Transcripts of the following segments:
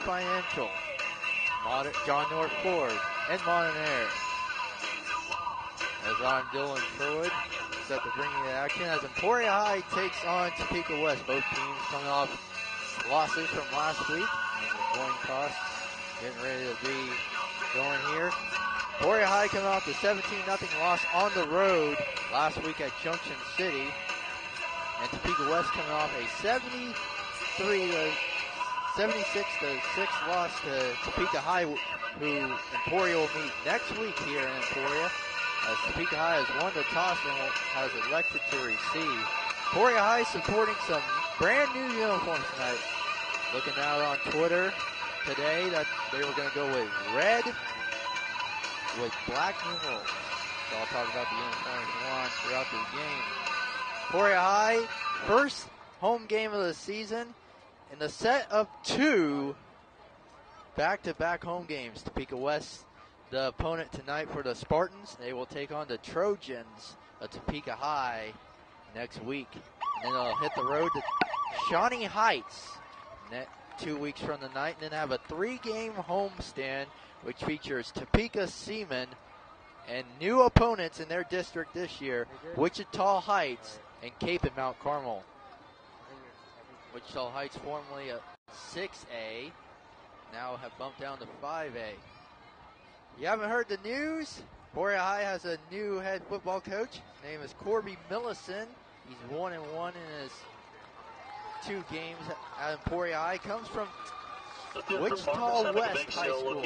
Financial, John North Ford, and Montanair. As I'm Dylan Pruitt, set to bring you the action as Emporia High takes on Topeka West. Both teams coming off losses from last week. And the coin toss getting ready to be going here. Emporia High coming off the 17-0 loss on the road last week at Junction City. And Topeka West coming off a 76-6 loss to Topeka High, who Emporia will meet next week here in Emporia. As Topeka High has won the toss and has elected to receive. Emporia High supporting some brand new uniforms tonight. Looking out on Twitter today that they were going to go with red with black numerals. So I'll talk about the uniforms on throughout the game. Emporia High, first home game of the season in the set of two back-to-back home games. Topeka West, the opponent tonight for the Spartans. They will take on the Trojans of Topeka High next week. And then they'll hit the road to Shawnee Heights 2 weeks from the night, and then have a 3-game homestand, which features Topeka Seaman and new opponents in their district this year, Wichita Heights and Cape and Mount Carmel. Wichita Heights, formerly a 6A, now have bumped down to 5A. You haven't heard the news? Emporia High has a new head football coach. His name is Corby Millison. He's 1-1 in his 2 games at Emporia High. Comes from Wichita West High School.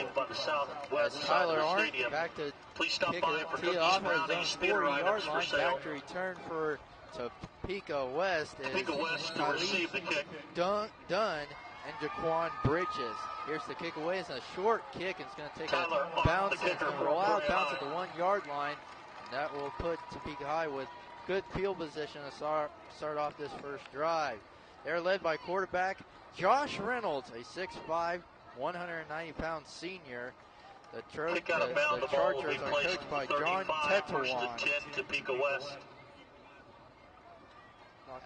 As Tyler Arndt back to kick it, tee it off at his own 40-yard line. Back to return for Topeka West is Khalid Dunn and Jaquan Bridges. Here's the kick away. It's a short kick. It's going to take a bounce. It's going to roll out, bounce at the 1-yard line. And that will put Topeka High with good field position to start off this first drive. They're led by quarterback Josh Reynolds, a 6'5", 190-pound senior. The Chargers are coached by John Tetawan.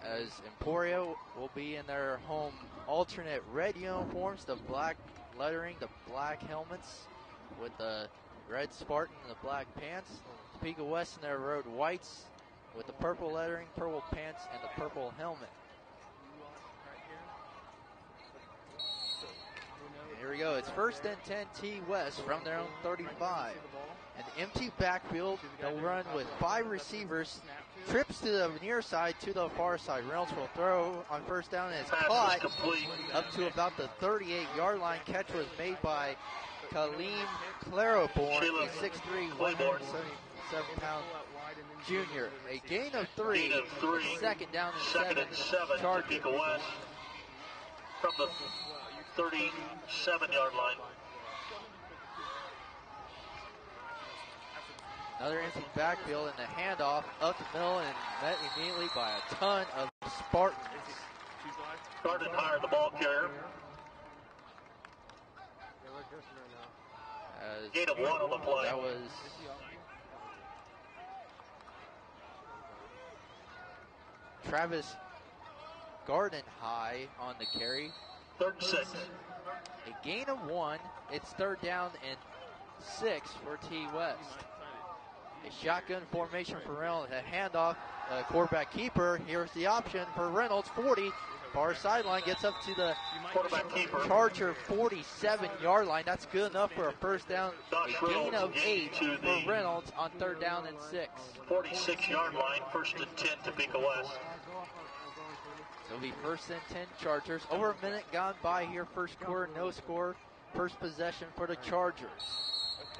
As Emporia will be in their home alternate red uniforms, the black lettering, the black helmets with the red Spartan and the black pants. Topeka West in their road whites with the purple lettering, purple pants, and the purple helmet. And here we go. It's 1st and 10 T West from their own 35. An empty backfield. They'll run with 5 receivers. Trips to the near side, to the far side. Reynolds will throw on first down and is caught up to about the 38-yard line. Catch was made by Kaleem Claiborne, a 6'3", 177-pound junior. A gain of 3, 2nd down and 7. Chargers from the 37-yard line. Another empty backfield and the handoff up the middle and met immediately by a ton of Spartans. Started higher, the ball carrier. Gain of 1 on the play. That was Travis Garden High on the carry. 3rd and 6. A gain of 1. It's 3rd down and 6 for T West. A shotgun formation for Reynolds. A handoff, quarterback keeper. Here's the option for Reynolds. 40, far sideline, gets up to the Charger 47-yard line. That's good enough for a first down. A gain of 8 for Reynolds on 3rd down and 6. 46-yard line, 1st and 10 Topeka West. So it'll be 1st and 10 Chargers. Over a minute gone by here. First quarter, no score. First possession for the Chargers.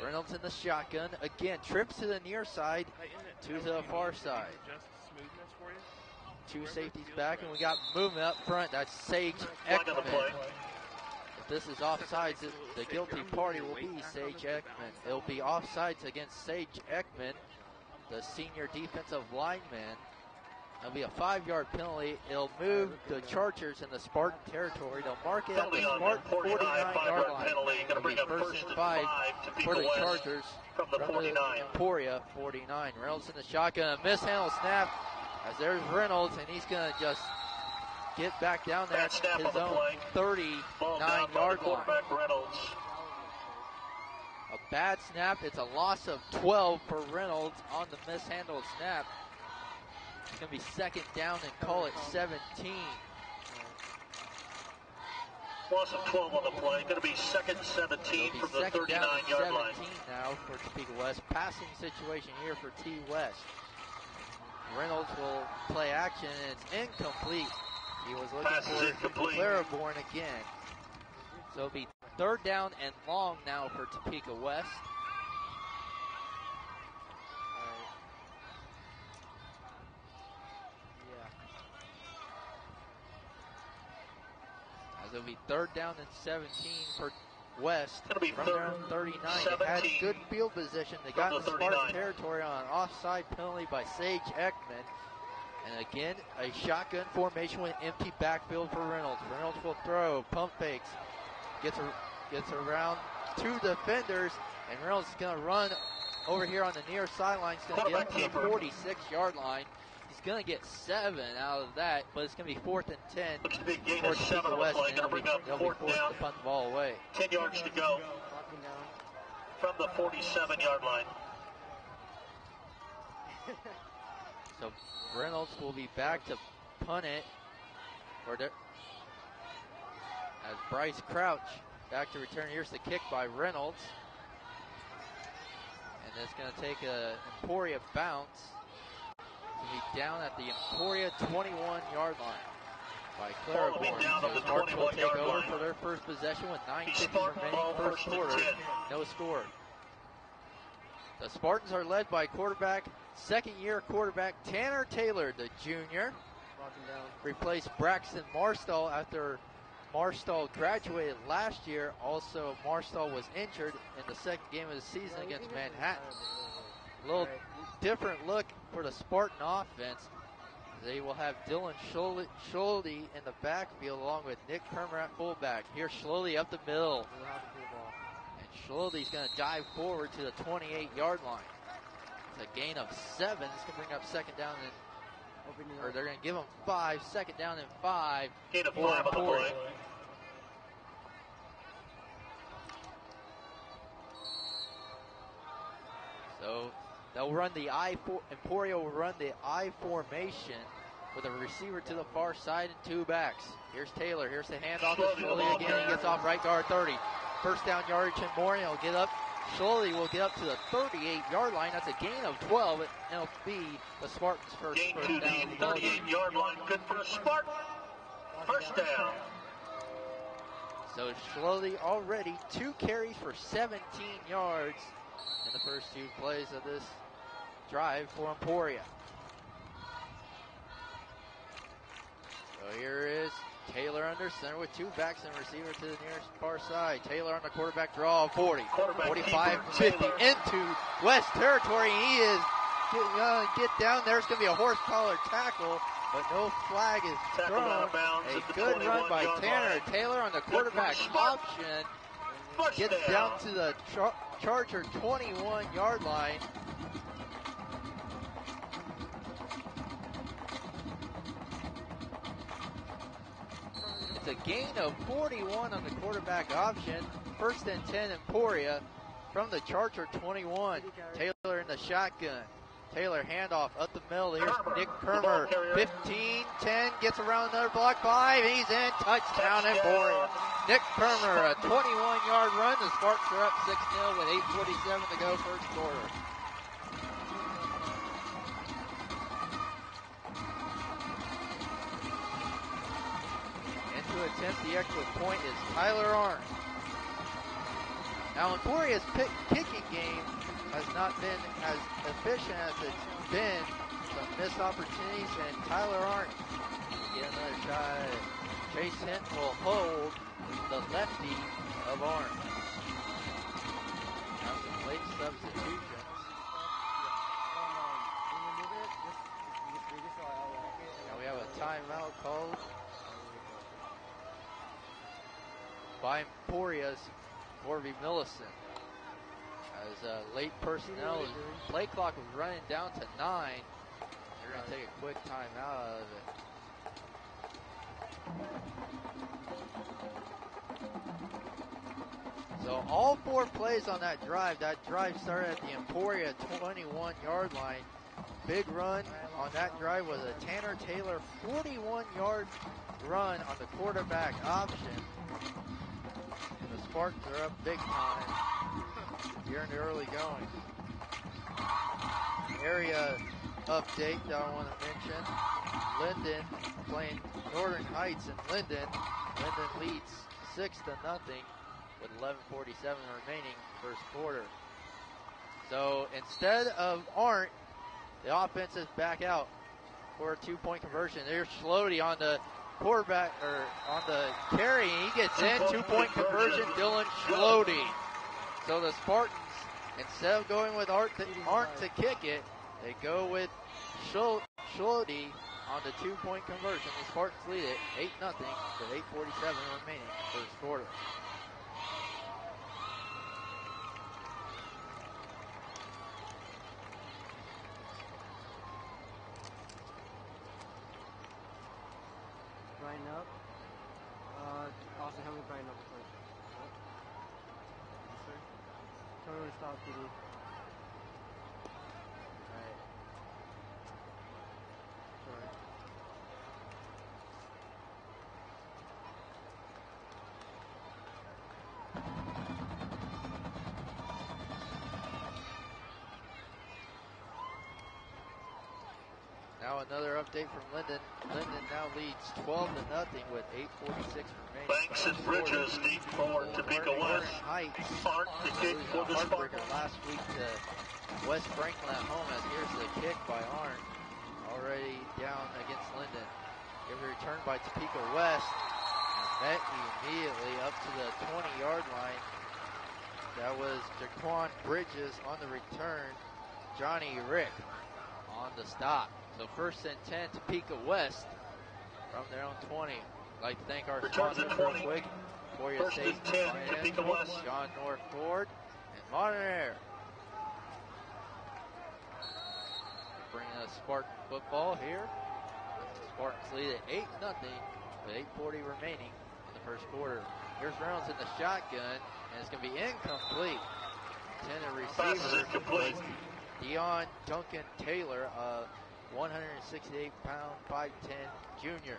Reynolds in the shotgun. Again, trips to the near side, to the far side. 2 safeties back, and we got movement up front. That's Sage Ekman. If this is offsides, the guilty party will be Sage Ekman. It'll be offsides against Sage Ekman, the senior defensive lineman. It'll be a 5-yard penalty. It'll move the Chargers in the Spartan territory. They'll mark it at the Spartan 49-yard line. It'll be 1st and 5 for the Chargers from the Emporia 49. Reynolds in the shotgun. A mishandled snap as there's Reynolds, and he's going to just get back down there at Bad snap his on the own play. Ball down by the 39-yard line. quarterback, Reynolds. A bad snap. It's a loss of 12 for Reynolds on the mishandled snap. It's going to be second down and call it 17. Loss of 12 on the play. Going to be second 17 from the Second down and 39-yard line. 17 now for Topeka West. Passing situation here for T West. Reynolds will play action, and it's incomplete. He was looking for Claiborne again. So it'll be third down and long now for Topeka West. As it'll be third down and 17 for West. From their own 39. They had good field position. They got in the Spartan territory on an offside penalty by Sage Ekman. And again, a shotgun formation with empty backfield for Reynolds. Reynolds will throw, pump fakes, gets around two defenders, and Reynolds is going to run over here on the near sideline. He's going to get up to the 46-yard line. He's going to get 7 out of that, but it's going to be 4th and 10. Looks to be a gain of 7 on the play. Going to bring up they'll be forced to punt the ball away. 10 yards to go from the 47-yard line. So Reynolds will be back to punt it. As Bryce Crouch back to return. Here's the kick by Reynolds. And it's going to take a Emporia bounce. It's going to be down at the Emporia 21-yard line by Claiborne. So Spartans will take over for their first possession with 9:50 remaining first quarter. No score. The Spartans are led by second-year quarterback Tanner Taylor, the junior. Replaced Braxton Marstall after Marstall graduated last year. Also, Marstall was injured in the second game of the season against Manhattan. A little different look for the Spartan offense. They will have Dylan Schulte in the backfield along with Nick Kermer at fullback. Here's Schulte up the middle. And Schulte's going to dive forward to the 28-yard line. It's a gain of 7. It's going to bring up second down or they're going to give them 5. Second down and 5. Gain of 5 on the play. So they'll run the Emporia will run the I formation with a receiver to the far side and 2 backs. Here's Taylor. Here's the handoff to Schulte again. He gets off right guard 30. First down yardage, and Emporia will get up. Schulte will get up to the 38-yard line. That's a gain of 12. And it'll be the Spartans' first down. Gain to the 38-yard line. Good for the Spartans. First down. So Schulte already 2 carries for 17 yards in the first 2 plays of this drive for Emporia. So here is Taylor under center with 2 backs and receiver to the nearest far side. Taylor on the quarterback draw, 40, 45, 50 into West territory. He is going to get down. There's going to be a horse collar tackle, but no flag is thrown. A good run by Tanner Taylor on the quarterback option. Gets down to the Charger 21-yard line. It's a gain of 41 on the quarterback option. First and 10 Emporia from the Charger 21. Taylor in the shotgun. Taylor handoff up the middle. Here's Nick Kermer. 15, 10, gets around another block. 5, he's in. Touchdown Emporia. Nick Kermer, a 21-yard run. The Sparks are up 6-0 with 8:47 to go first quarter. To attempt the extra point is Tyler Arndt. Now Emporia's kicking game has not been as efficient as it's been. Some missed opportunities, and Tyler Arndt get another shot. Chase Hinton will hold the lefty of Arndt. Now some late substitutions. Now we have a timeout called by Emporia's Corby Millicent. As late personnel, play clock was running down to 9. They're going to take a quick timeout out of it. So all 4 plays on that drive started at the Emporia 21-yard line. Big run on that drive was a Tanner Taylor 41-yard run on the quarterback option. And the Spartans are up big time here in the early going. Area update that I want to mention. Linden playing Northern Heights in Linden. Linden leads 6-0 with 11:47 remaining first quarter. So instead of Arndt, the offense is back out for a 2-point conversion. There's Schlody on the quarterback, or on the carry. He gets in, 2-point conversion, Dylan Schlody. So the Spartans, instead of going with Arndt to kick it, they go with Schlody on the 2-point conversion. The Spartans lead it 8-0 with 8:47 remaining first quarter. Brighten up. Also help me brighten up first. Yes, sir. Totally stop, PD. Alright. Sorry. Now another update from Linden. Linden now leads 12-0 with 8:46 remaining. Banks and Bridges lead for Topeka West. Heights. Arndt the kick for the Spartans. Last week to West Franklin at home, as here's the kick by Arndt. Already down against Linden. Give a return by Topeka West. And met immediately up to the 20-yard line. That was Jaquan Bridges on the return. Johnny Rick on the stop. So 1st and 10, Topeka West from their own 20. I'd like to thank our sponsors real quick. Emporia State Financial, John North Ford, and Modern Air. Bringing us Spartan football here. The Spartans lead at 8-0 with 8:40 remaining in the first quarter. Here's Reynolds in the shotgun, and it's going to be incomplete. Intended receiver was Dion Duncan Taylor, 168-pound, 5'10" junior.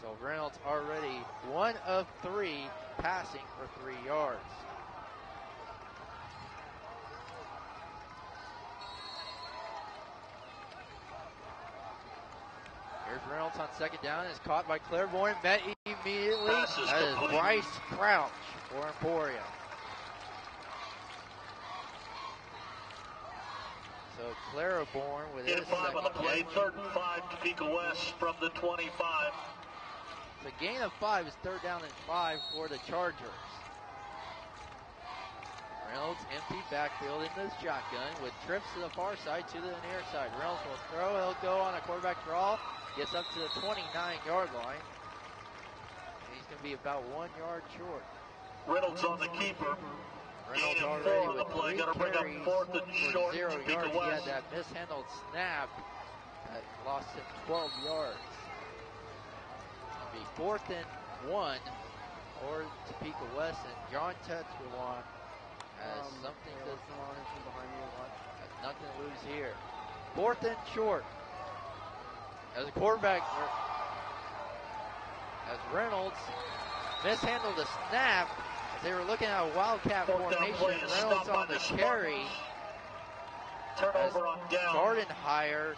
So Reynolds already 1 of 3 passing for 3 yards. Here's Reynolds on 2nd down. Is caught by Claiborne. Met immediately. That is Bryce Crouch for Emporia. So Claiborne with his 5 on the play. catch. 3rd and 5, Topeka West from the 25. The gain of 5 is 3rd down and 5 for the Chargers. Reynolds empty backfield into the shotgun with trips to the far side to the near side. Reynolds will throw. He'll go on a quarterback draw. Gets up to the 29-yard line. And he's going to be about 1 yard short. Reynolds on the keeper. Reynolds Gain of already 4 on the with play. 3 Got to bring carries up 4th and for short. 0 Topeka yards. He had West. that mishandled snap that lost him 12 yards. It'll be 4th and 1 for Topeka West, and John Tetrawan has something has nothing to lose here. 4th and short. As a quarterback, as Reynolds mishandled the snap, as they were looking at a wildcat formation. Reynolds on the carry. Turnover on down. Gardenhire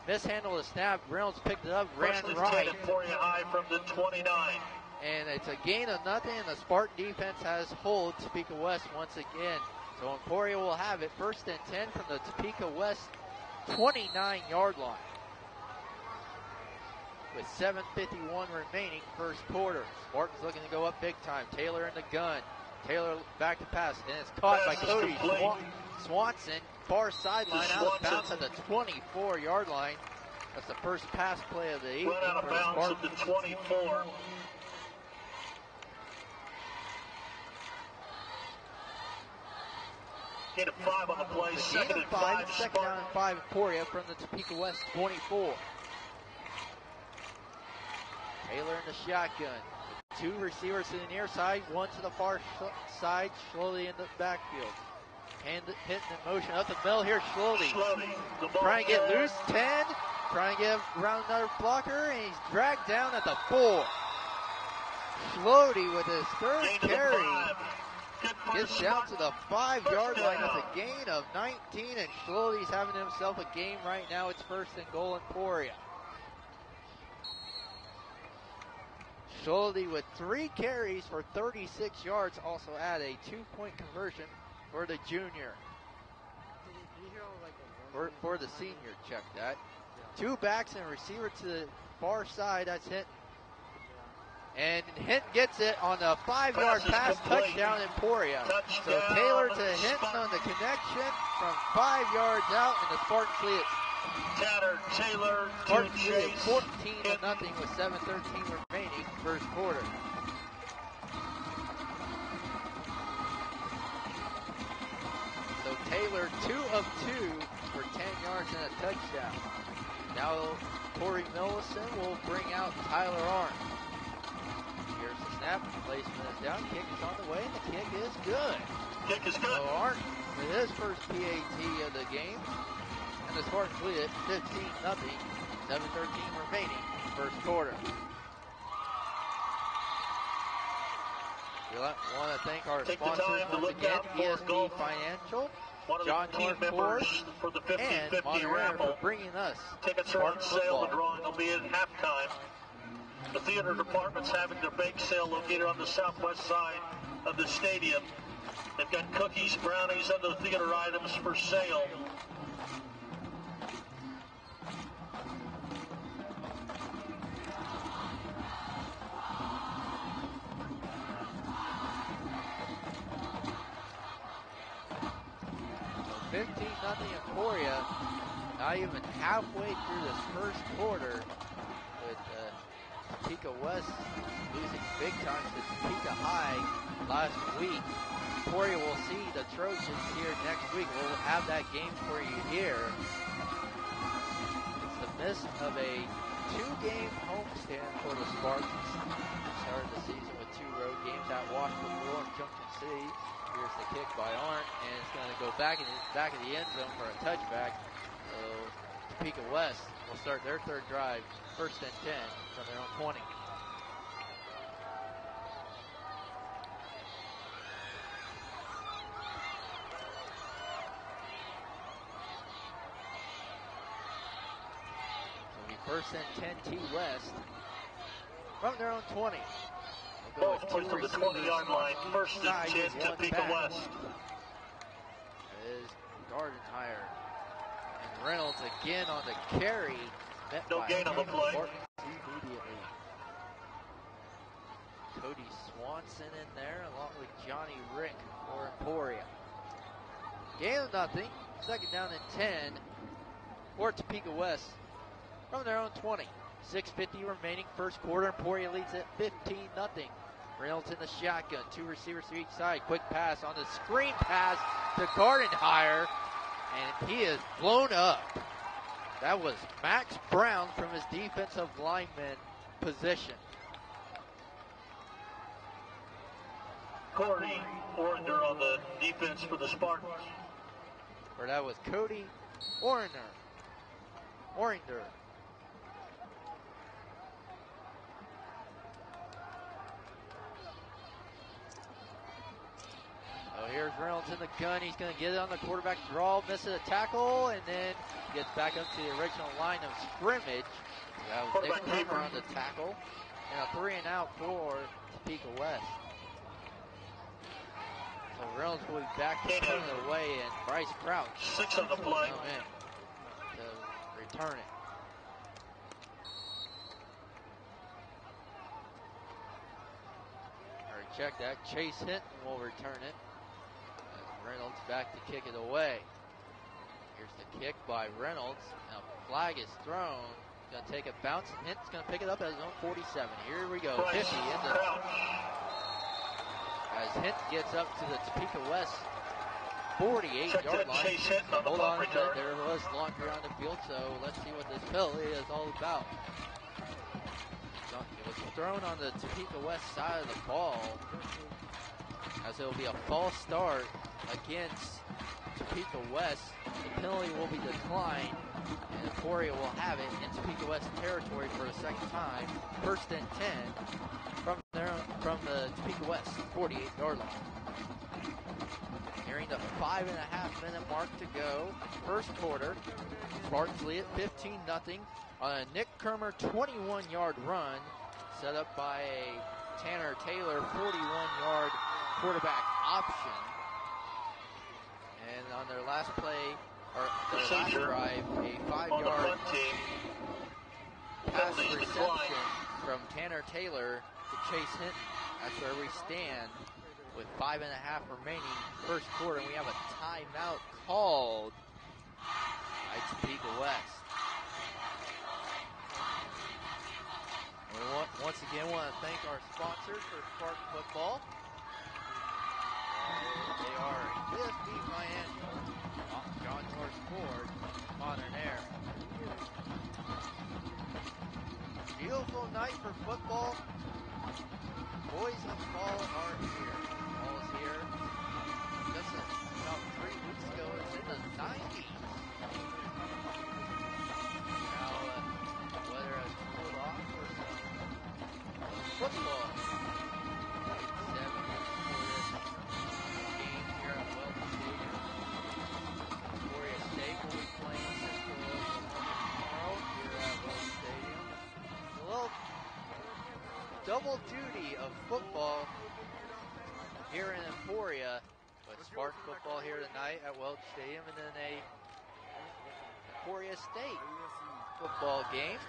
mishandled the snap. Reynolds picked it up, ran right. Emporia High from the 29. And it's a gain of nothing, and the Spartan defense has hold Topeka West once again. So Emporia will have it 1st and 10 from the Topeka West 29-yard line. With 7:51 remaining first quarter. Spartans looking to go up big time. Taylor in the gun. Taylor back to pass, and it's caught by Cody Swanson. Far sideline, out of bounds at the 24-yard line. That's the first pass play of the evening. Run out of bounds at the 24. Gain of 5 on the play. Second and 5. Second down and 5 Emporia from the Topeka West 24. Taylor in the shotgun. Two receivers to the near side, one to the far side, slowly in the backfield. Hitting in motion up the middle here, slowly. Trying to get loose, 10. Trying to get around another blocker, and he's dragged down at the 4. Schlody with his third carry gets down to the 5-yard line. That's a gain of 19, and Schlody's having himself a game right now. It's 1st and goal, Emporia. Schlody with 3 carries for 36 yards, also add a 2-point conversion for the junior. For the senior, check that. 2 backs and a receiver to the far side, that's Hinton. And Hinton gets it on the 5-yard pass, touchdown Emporia. So Taylor to Hinton on the connection from 5 yards out, and the Spartans lead it 14-0 with 7:13 remaining, first quarter. So Taylor 2 of 2 for 10 yards and a touchdown. Now Corey Millison will bring out Tyler Arndt. Here's the snap, placement is down, kick is on the way, and the kick is good. Kick is good. So Arndt with his first PAT of the game, and the Spartans lead it 15-0, 7:13 remaining, first quarter. We want to thank our sponsors once again, ESB Financial, John North for the 50-50 and Monterey raffle. for bringing us Tickets are on sale. The drawing will be at halftime. The theater department's having their bake sale located on the southwest side of the stadium. They've got cookies, brownies, other theater items for sale. So 15-0 Emporia, not even halfway through this first quarter, with Topeka West losing big time to Topeka High last week. Emporia will see the Trojans here next week. We'll have that game for you here. It's the miss of a 2-game homestand for the Spartans. Started the season with 2 road games at Washington and Junction City. Here's the kick by Arndt, and it's going to go back of the end zone for a touchback. So Topeka West will start their third drive, 1st and 10 from their own 20. So it'll be 1st and 10 T West from their own 20. Both points on the 20-yard line, 1st and 10 Topeka West. Is Gardenhire. And Reynolds again on the carry. No gain on the play. Immediately. Cody Swanson in there along with Johnny Rick for Emporia. Gain of nothing. 2nd down and 10 for Topeka West from their own 20. 6:50 remaining, first quarter. Emporia leads at 15-0. Reynolds in the shotgun, 2 receivers to each side. Quick pass on the screen pass to Gardenhire, and he is blown up. That was Max Brown from his defensive lineman position. Corey Orender on the defense for the Spartans. Or that was Cody Orender. So here's Reynolds in the gun. He's going to get it on the quarterback draw, misses a tackle, and then gets back up to the original line of scrimmage. That was Nick Kramer on the tackle. And a 3-and-out for Topeka West. So Reynolds will be back to put it away, and Bryce Crouch 6 on the play to return it. All right, check that. Chase Hinton will return it. Reynolds back to kick it away. Here's the kick by Reynolds. Now flag is thrown. Going to take a bounce, and Hinton's going to pick it up at his own 47. Here we go. 50 as Hinton gets up to the Topeka West 48-yard line. Hold on, there was laundry on the field, so let's see what this penalty is all about. It was thrown on the Topeka West side of the ball, as it will be a false start against Topeka West. The penalty will be declined, and Emporia will have it in Topeka West territory for a second time. First and 10 from the Topeka West 48-yard line. Nearing the 5.5-minute mark to go, first quarter. Spartans lead at 15-0 on a Nick Kermer 21-yard run, set up by a Tanner Taylor 41-yard quarterback option. And on their last play, or their last drive, a 5-yard pass reception from Tanner Taylor to Chase Hinton. That's where we stand with 5.5 remaining first quarter, and we have a timeout called by Topeka West. We once again want to thank our sponsors for Spartan football. They are USB Financial, John North Ford, Modern Air. Beautiful night for football. Boys and ball are here. Ball is here. Just about 3 weeks ago, it was in the 90s. Now, whether it's cooled off or some football. 7 for this game here at Welch Stadium. Emporia State will be playing Central Oklahoma tomorrow here at Welch Stadium. A little double duty of football here in Emporia, but Spartan football here tonight at Welch Stadium, and then a Emporia State football game.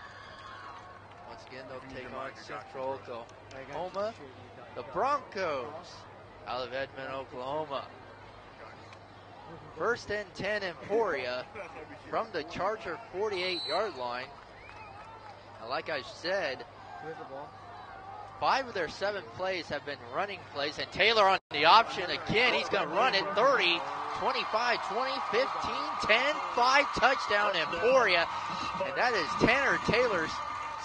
Once again, they'll take on Central Oklahoma, the Broncos out of Edmond, Oklahoma. First and 10 Emporia from the Charger 48-yard line. Now, like I said, 5 of their 7 plays have been running plays, and Taylor on the option again. He's going to run it 30, 25, 20, 15, 10, 5, touchdown Emporia. And that is Tanner Taylor's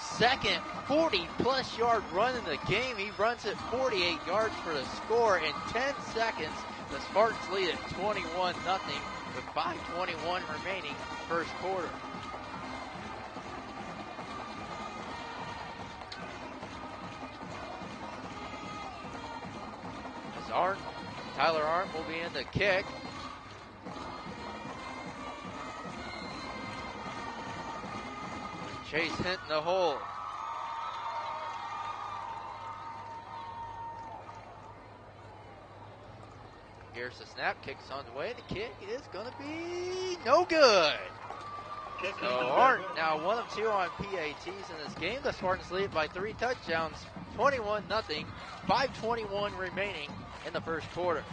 second 40-plus yard run in the game. He runs it 48 yards for the score in 10 seconds. The Spartans lead at 21-0 with 5:21 remaining first quarter. Tyler Arndt will be in the kick. Chase Hinton the hold. Here's the snap. Kick's on the way. The kick is going to be no good. So Arndt now 1 of 2 on PATs in this game. The Spartans lead by 3 touchdowns, 21-0. 5:21 remaining in the first quarter.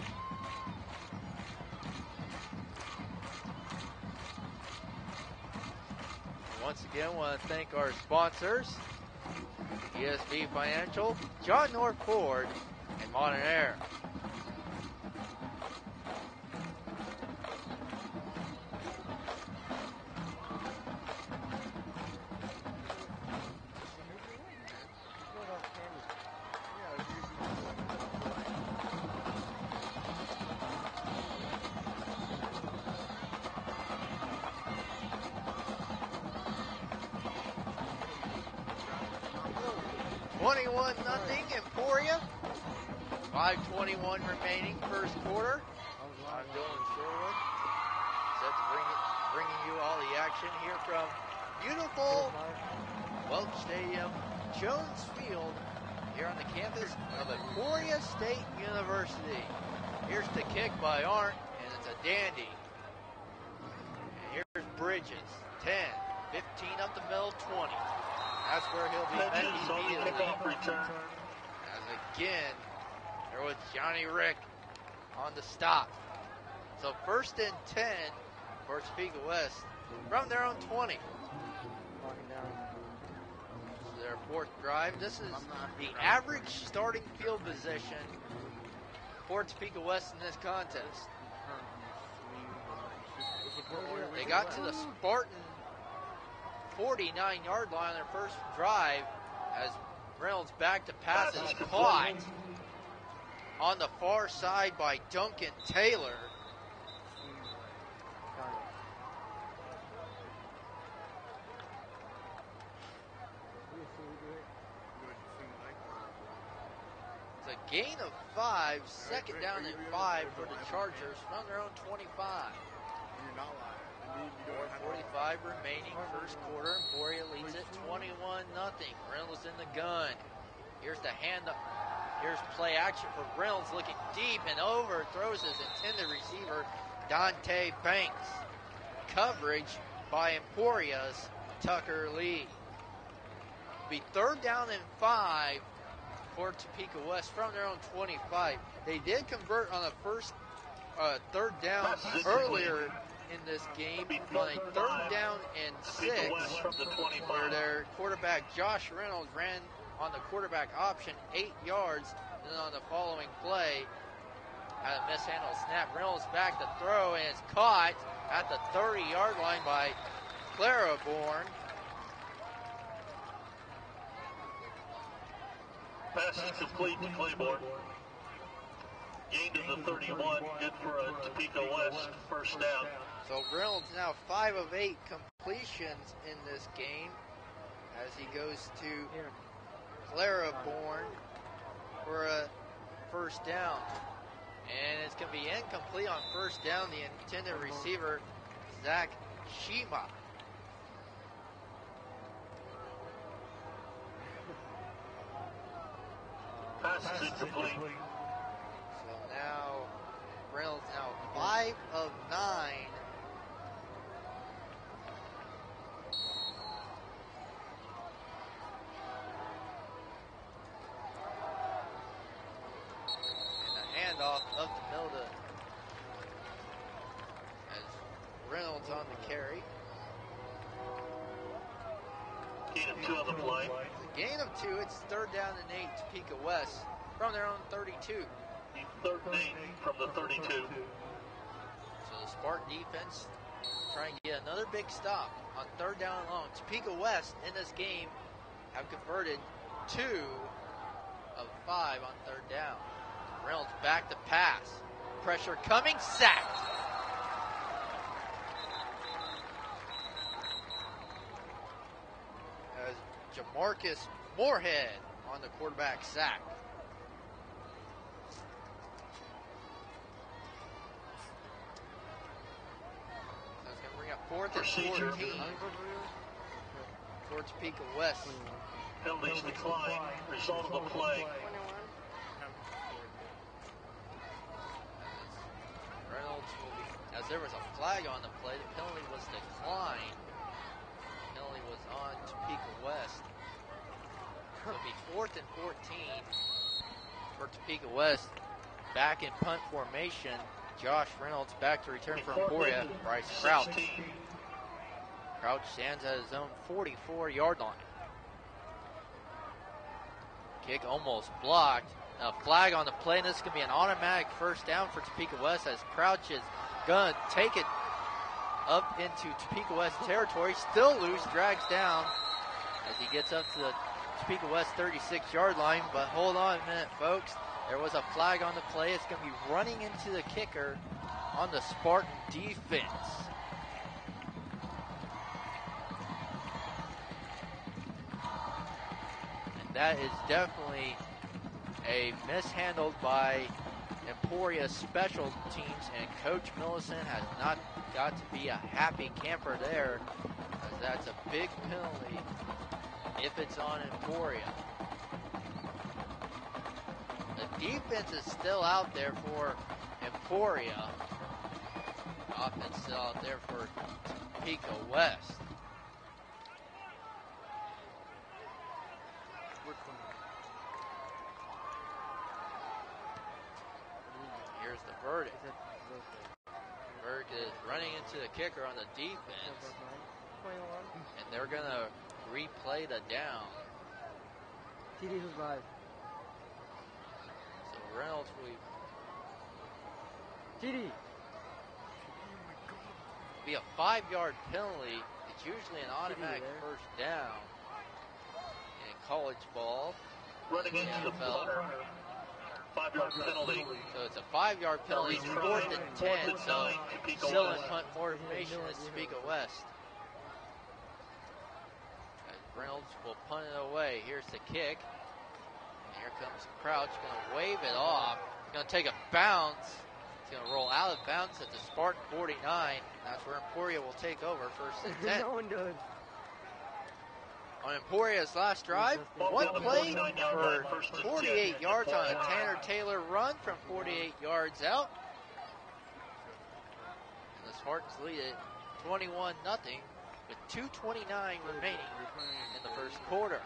Once again, I want to thank our sponsors, ESB Financial, John North Ford, and Modern Air. Nothing Emporia. 5:21 remaining first quarter. I'm Dylan Sherwood. Set to bringing you all the action here from beautiful Welch Stadium, Jones Field, here on the campus of Emporia State University. Here's the kick by Arndt, and it's a dandy. And here's Bridges. 10, 15 up the middle, 20. That's where he'll be met immediately. As again, there was Johnny Rick on the stop. So first and 10 for Topeka West from their own 20. This is their 4th drive. This is the average starting field position for Topeka West in this contest. They got to the Spartan 49-yard line on their first drive as Reynolds back to pass is caught on the far side by Duncan Taylor. It's a gain of 5, second down and 5 for the Chargers from their own 25. 4:45 remaining, first quarter. Emporia leads it 21-0. Reynolds in the gun. Here's the hand up. Here's play action for Reynolds, looking deep and overthrows his intended receiver, Dante Banks. Coverage by Emporia's Tucker Lee. Be third down and 5 for Topeka West from their own 25. They did convert on the first third down earlier in this game on a third down and 6, where their quarterback Josh Reynolds ran on the quarterback option 8 yards, and then on the following play had a mishandled snap. Reynolds back to throw, and it's caught at the 30-yard line by Claraborn. Pass is complete to Claiborne. Gained to the 31, good for a Topeka West first down. So Reynolds now 5 of 8 completions in this game as he goes to Claraborn for a first down. And it's going to be incomplete on first down. The intended receiver, Zach Shima. Pass is incomplete. So now Reynolds now 5 of 9. And a handoff up the middle to as Reynolds on the carry. Gain of 2 on the play. Gain of 2. It's third down and 8. Topeka West from their own 32. Third and 8 from the 32. So the Spartan defense trying to get another big stop on third down and long. Topeka West in this game have converted 2 of 5 on third down. Reynolds back to pass. Pressure coming, sacked. As Jamarcus Moorhead on the quarterback sack. That's going to bring up 4th and 14 for Topeka West. Penalties decline. Result of the play. Reynolds will be, as there was a flag on the play, the penalty was declined. Penalty was on Topeka West. It'll be 4th and 14 for Topeka West. Back in punt formation. Josh Reynolds back to return for Emporia. Bryce Crouch. Crouch stands at his own 44-yard line. Kick almost blocked. A flag on the play, and this is going to be an automatic first down for Topeka West as Crouch is going to take it up into Topeka West territory. Still loose, drags down as he gets up to the Topeka West 36-yard line. But hold on a minute, folks. There was a flag on the play. It's going to be running into the kicker on the Spartan defense. And that is definitely a mishandled by Emporia special teams, and Coach Millicent has not got to be a happy camper there, as that's a big penalty if it's on Emporia. The defense is still out there for Emporia. The offense still out there for Topeka West. Here's the verdict. Verdict is running into the kicker on the defense, and they're going to replay the down. TD who's live. So Reynolds will TD. be a 5-yard penalty. It's usually an automatic first down in college ball. running into the punter. 5-yard penalty. So it's a 5-yard penalty. It's 4th and 10. So still in punt formation is Topeka West. Reynolds will punt it away. Here's the kick. And here comes Crouch. Going to wave it off. Going to take a bounce. He's going to roll out of bounds at the Spartan 49. That's where Emporia will take over. 1st and 10. No one does. On Emporia's last drive, one play for 48 yards on a Tanner Taylor run from 48 yards out. And the Spartans lead it 21-0 with 2:29 remaining in the first quarter.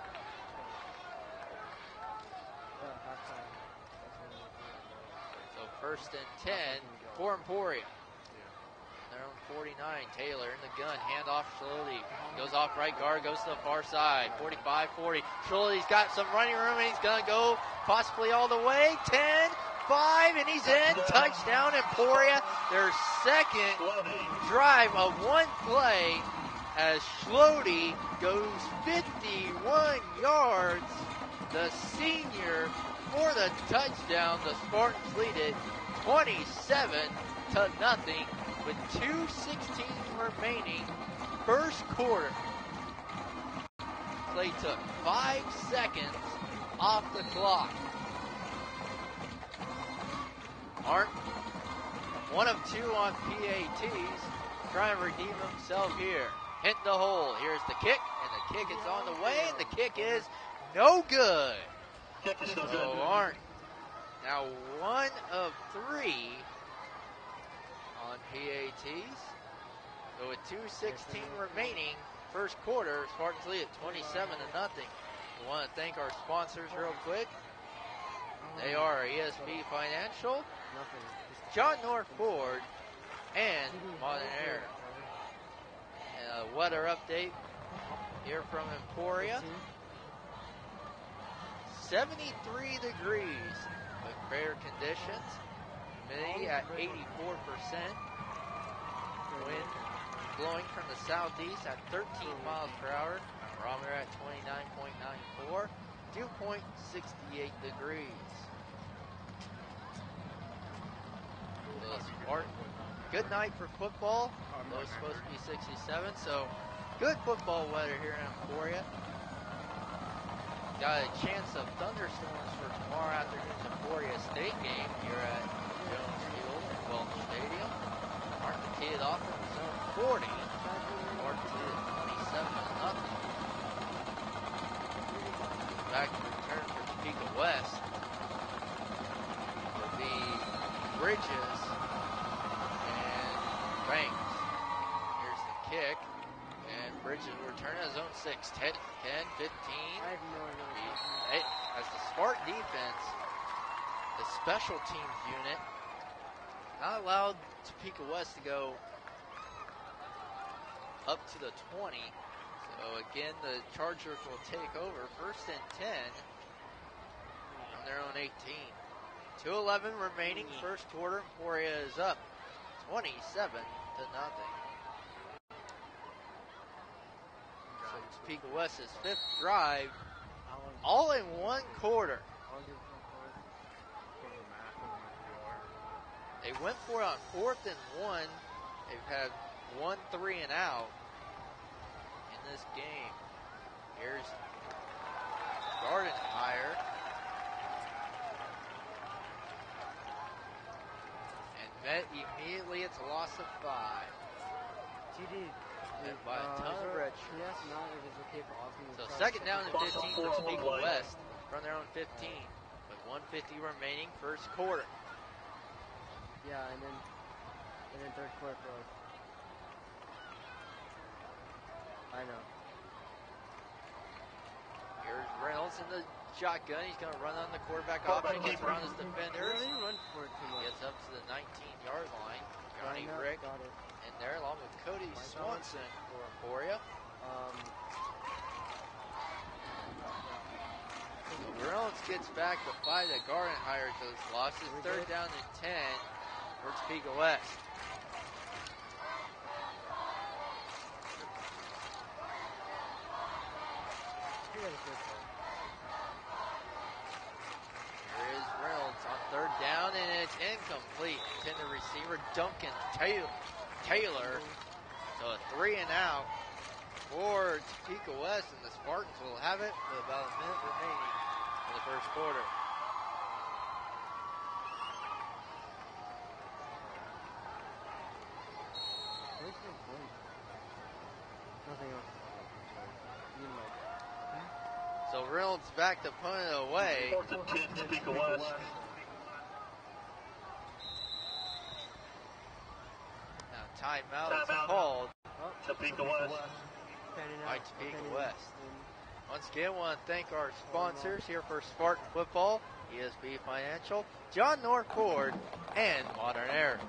So 1st and 10 for Emporia. Their own 49, Taylor in the gun, handoff Schilde. Goes off right guard, goes to the far side, 45-40. Schilde's got some running room, and he's going to go possibly all the way. 10, 5, and he's in. Touchdown, Emporia. Their second drive of one play as Schilde goes 51 yards. The senior for the touchdown. The Spartans lead it 27-0. With 2:16 remaining, first quarter. Play took 5 seconds off the clock. Martin, 1 of 2 on PATs, trying to redeem himself here. Hit the hole. Here's the kick, and the kick is on the way, and the kick is no good. So Martin, now 1 of 3 on PATs. So with 2:16 remaining, first quarter, Spartans lead at 27-0. We want to thank our sponsors real quick. They are ESB Financial, John North Ford, and Modern Air. And a weather update here from Emporia. 73 degrees with fair conditions. Humidity at 84%. Wind blowing from the southeast at 13 miles per hour. Barometer at 29.94. Dew point 68 degrees. So Spartan, good night for football. Low is supposed to be 67, so good football weather here in Emporia. Got a chance of thunderstorms for tomorrow afternoon's Emporia State game here at Jones Field and Welch Stadium. Martin teed off in the zone 40. Martin lead at 27-0. Back to return for Topeka West will be Bridges and Banks. Here's the kick. And Bridges will return at zone 6. 10, 15. I have no idea. As the Spartan defense, the special teams unit, not allowed Topeka West to go up to the 20. So again, the Chargers will take over. 1st and 10 from their own 18. 2:11 remaining, first quarter. Emporia is up 27-0. So Topeka West's 5th drive, all in one quarter. They went for it on 4th and 1. They've had 1 3 and out in this game. Here's Gardenhire. And met immediately. It's a loss of 5. GD. And by a ton of red shirts. Yes, not if it's okay for Austin. So 2nd down and 15 for Topeka West from their own 15. With 1:50 remaining, first quarter. Yeah, and then third quarter for us. I know. Here's Reynolds in the shotgun. He's going to run on the quarterback option. Gets around his defenders. Really run for it too much. Gets up to the 19-yard line. Johnny Line up, Rick got it. in there along with Cody Swanson for Emporia. So Reynolds gets back to fight at Gardenhire to those losses. 3rd down and 10 for Topeka West. third down, and it's incomplete. Intended receiver Duncan Taylor. So a 3 and out for Topeka West, and the Spartans will have it with about a minute remaining in the first quarter. Nothing else. So Reynolds back to punt it away. 4th and 10, Topeka West. Now timeout is called Topeka West. by Topeka West. Once again, I want to thank our sponsors here for Spartan Football, ESB Financial, John North Ford, and Modern Air.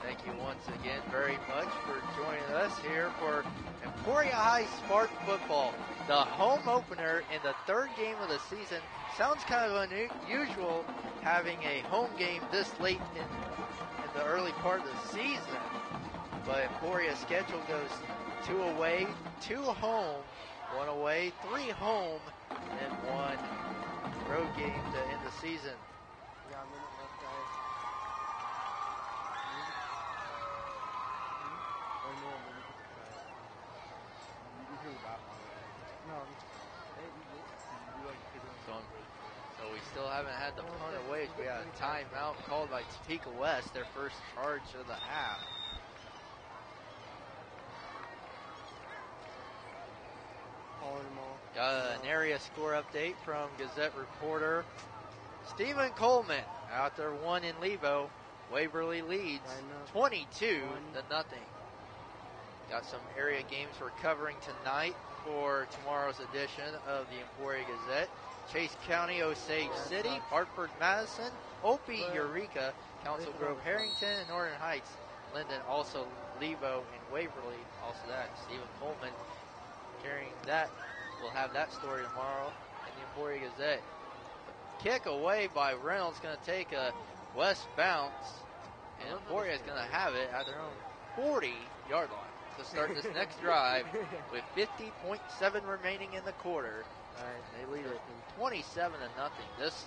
Thank you once again very much for joining us here for Emporia High Spartan Football. The home opener in the third game of the season. Sounds kind of unusual having a home game this late in the early part of the season. But Emporia's schedule goes 2 away, 2 home, 1 away, 3 home, and 1 road game to end the season. Yeah, a minute left, guys. 1 minute, you can wrap on it. No, So we still haven't had the punt away. We had a timeout called by Topeka West, their first charge of the half. Got an area score update from Gazette reporter Stephen Coleman. Out there 1 in Levo. Waverly leads 22-0. Got some area games we're covering tonight for tomorrow's edition of the Emporia Gazette. Chase County, Osage City, Hartford, Madison, Opie, Eureka, Council Grove, Harrington, and Northern Heights. Linden, also Levo and Waverly, also that. Stephen Coleman carrying that. We'll have that story tomorrow in the Emporia Gazette. Kick away by Reynolds, going to take a west bounce, and Emporia is going to have it at their own 40-yard line to start this next drive with 50.7 remaining in the quarter. They lead it 27-0. This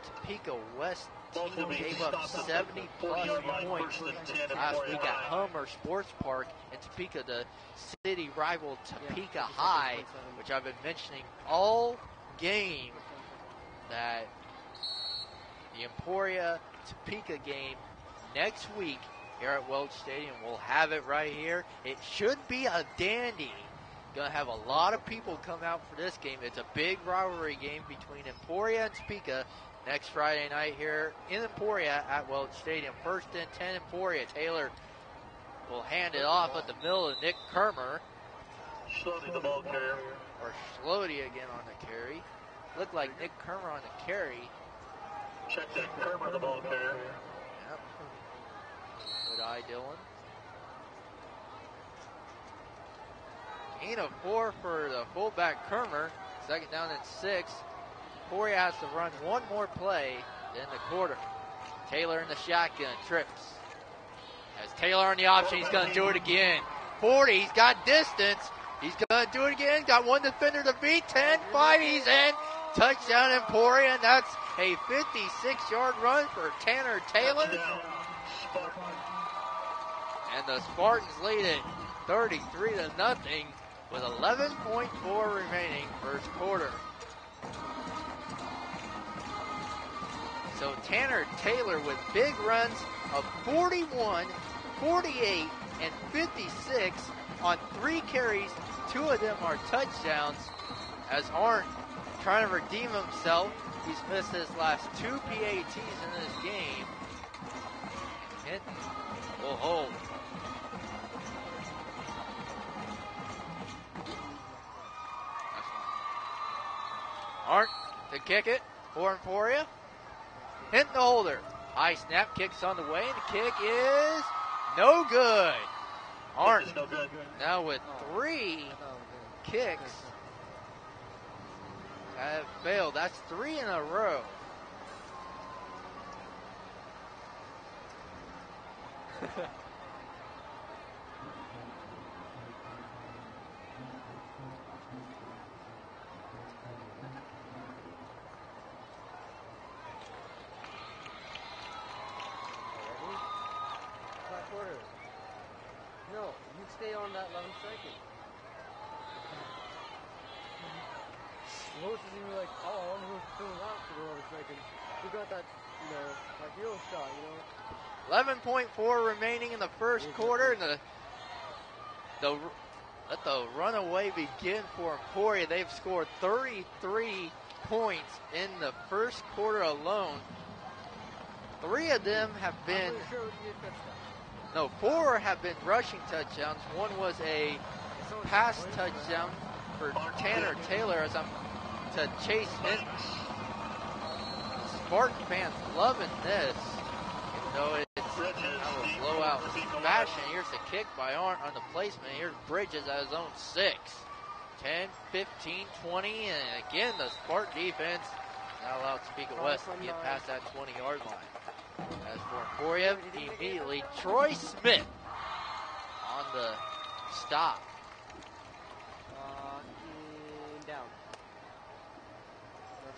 Topeka West team gave up 70-plus points last week at Hummer Sports Park in Topeka, the city rival Topeka High, which I've been mentioning all game, that the Emporia-Topeka game next week here at Welch Stadium. We'll have it right here. It should be a dandy. Going to have a lot of people come out for this game. It's a big rivalry game between Emporia and Topeka next Friday night here in Emporia at Welch Stadium. 1st and 10 Emporia. Taylor will hand it off at the middle of Nick Kermer. Slowly the ball carrier. Or Schlody again on the carry. Looked like Nick Kermer on the carry. Check that, Kermer the ball carrier. Yep. Good eye, Dylan. Gain of 4 for the fullback Kermer. 2nd down and 6. Emporia has to run one more play in the quarter. Taylor in the shotgun, trips. As Taylor on the option, he's going to do it again. 40, he's got distance. He's going to do it again. Got one defender to beat. 10, 5, he's in. Touchdown Emporia, and that's a 56-yard run for Tanner Taylor. And the Spartans lead it 33-0 with 11.4 remaining first quarter. So Tanner Taylor with big runs of 41, 48, and 56 on 3 carries. 2 of them are touchdowns, as Arndt trying to redeem himself. He's missed his last 2 PATs in this game. Hinton will hold. Arndt to kick it for Emporia. Hinton the holder. High snap, kicks on the way, and the kick is no good. Arndt now with 3 kicks have failed. That's 3 in a row. stay on that 11 second. The host isn't even like, oh, I wonder who's pulling out for the 11 seconds. Who got that, that hero shot, 11.4 remaining in the first quarter, and let the runaway begin for Emporia. They've scored 33 points in the first quarter alone. 3 of them have been, no, 4 have been rushing touchdowns. 1 was a pass touchdown for Tanner Taylor as I'm to Chase Hinton. Spartan fans loving this, even though it's kind of a blowout fashion. Here's the kick by Arndt on the placement. Here's Bridges at his own 6. 10, 15, 20, and again the Spartan defense not allowed Topeka West to get past that 20-yard line. As for Emporia, immediately Troy Smith on the stop. Down.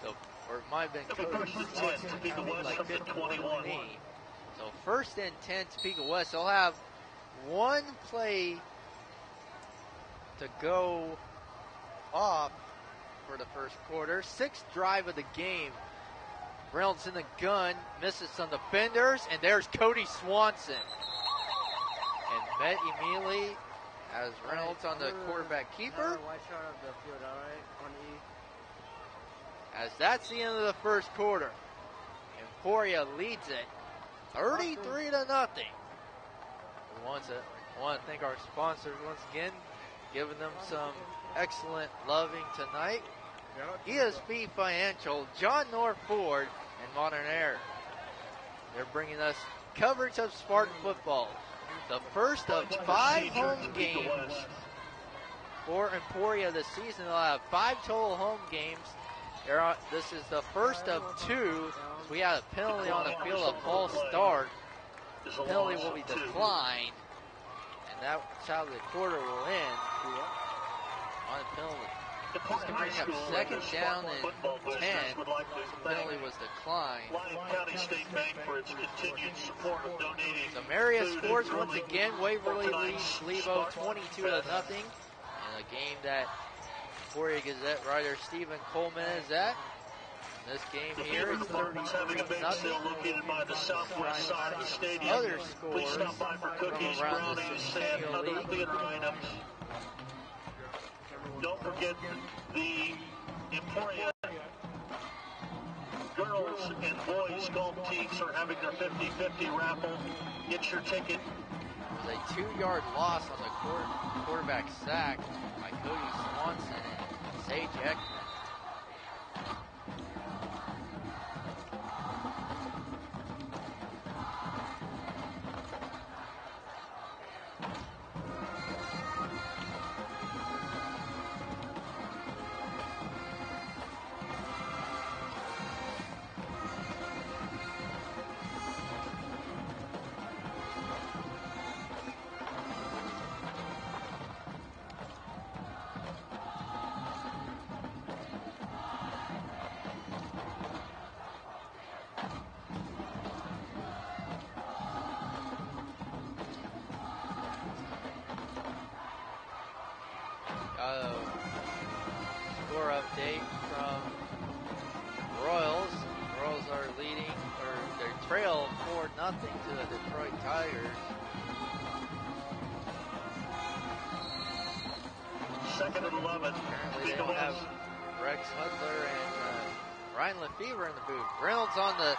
So, or it might have been Cody Swanson, kind of looked like 51 to me. So first and 10, Topeka West. They'll have 1 play to go off for the first quarter. 6th drive of the game. Reynolds in the gun, misses some defenders, and there's Cody Swanson. And met immediately as Reynolds on the quarterback keeper. As that's the end of the first quarter. Emporia leads it 33 to nothing. We want to thank our sponsors once again, giving them some excellent loving tonight. ESP Financial, John North Ford, and Modern Air. They're bringing us coverage of Spartan football. The first of 5 home games for Emporia this season. They'll have 5 total home games. This is the first of 2. We had a penalty on the field, a false start. The penalty will be declined, and that's how the quarter will end on a penalty. This can bring up second down and 10. Penalty was declined. So Marius scores once again. Waverly leads Levo 22 to nothing. In a game that Emporia Gazette writer Stephen Coleman is at. In this game here, it's 33 to nothing. Other scores from around the Centennial League. Don't forget the Emporia girls and boys golf teams are having their 50-50 raffle. Get your ticket. It was a 2-yard loss on the quarterback sack by Cody Swanson and Sage Ekman. Score update from Royals. Royals are leading, or they trail 4-0 to the Detroit Tigers. Second and 11. Apparently they don't have Rex Hudler and Ryan Lefevre in the booth. Reynolds on the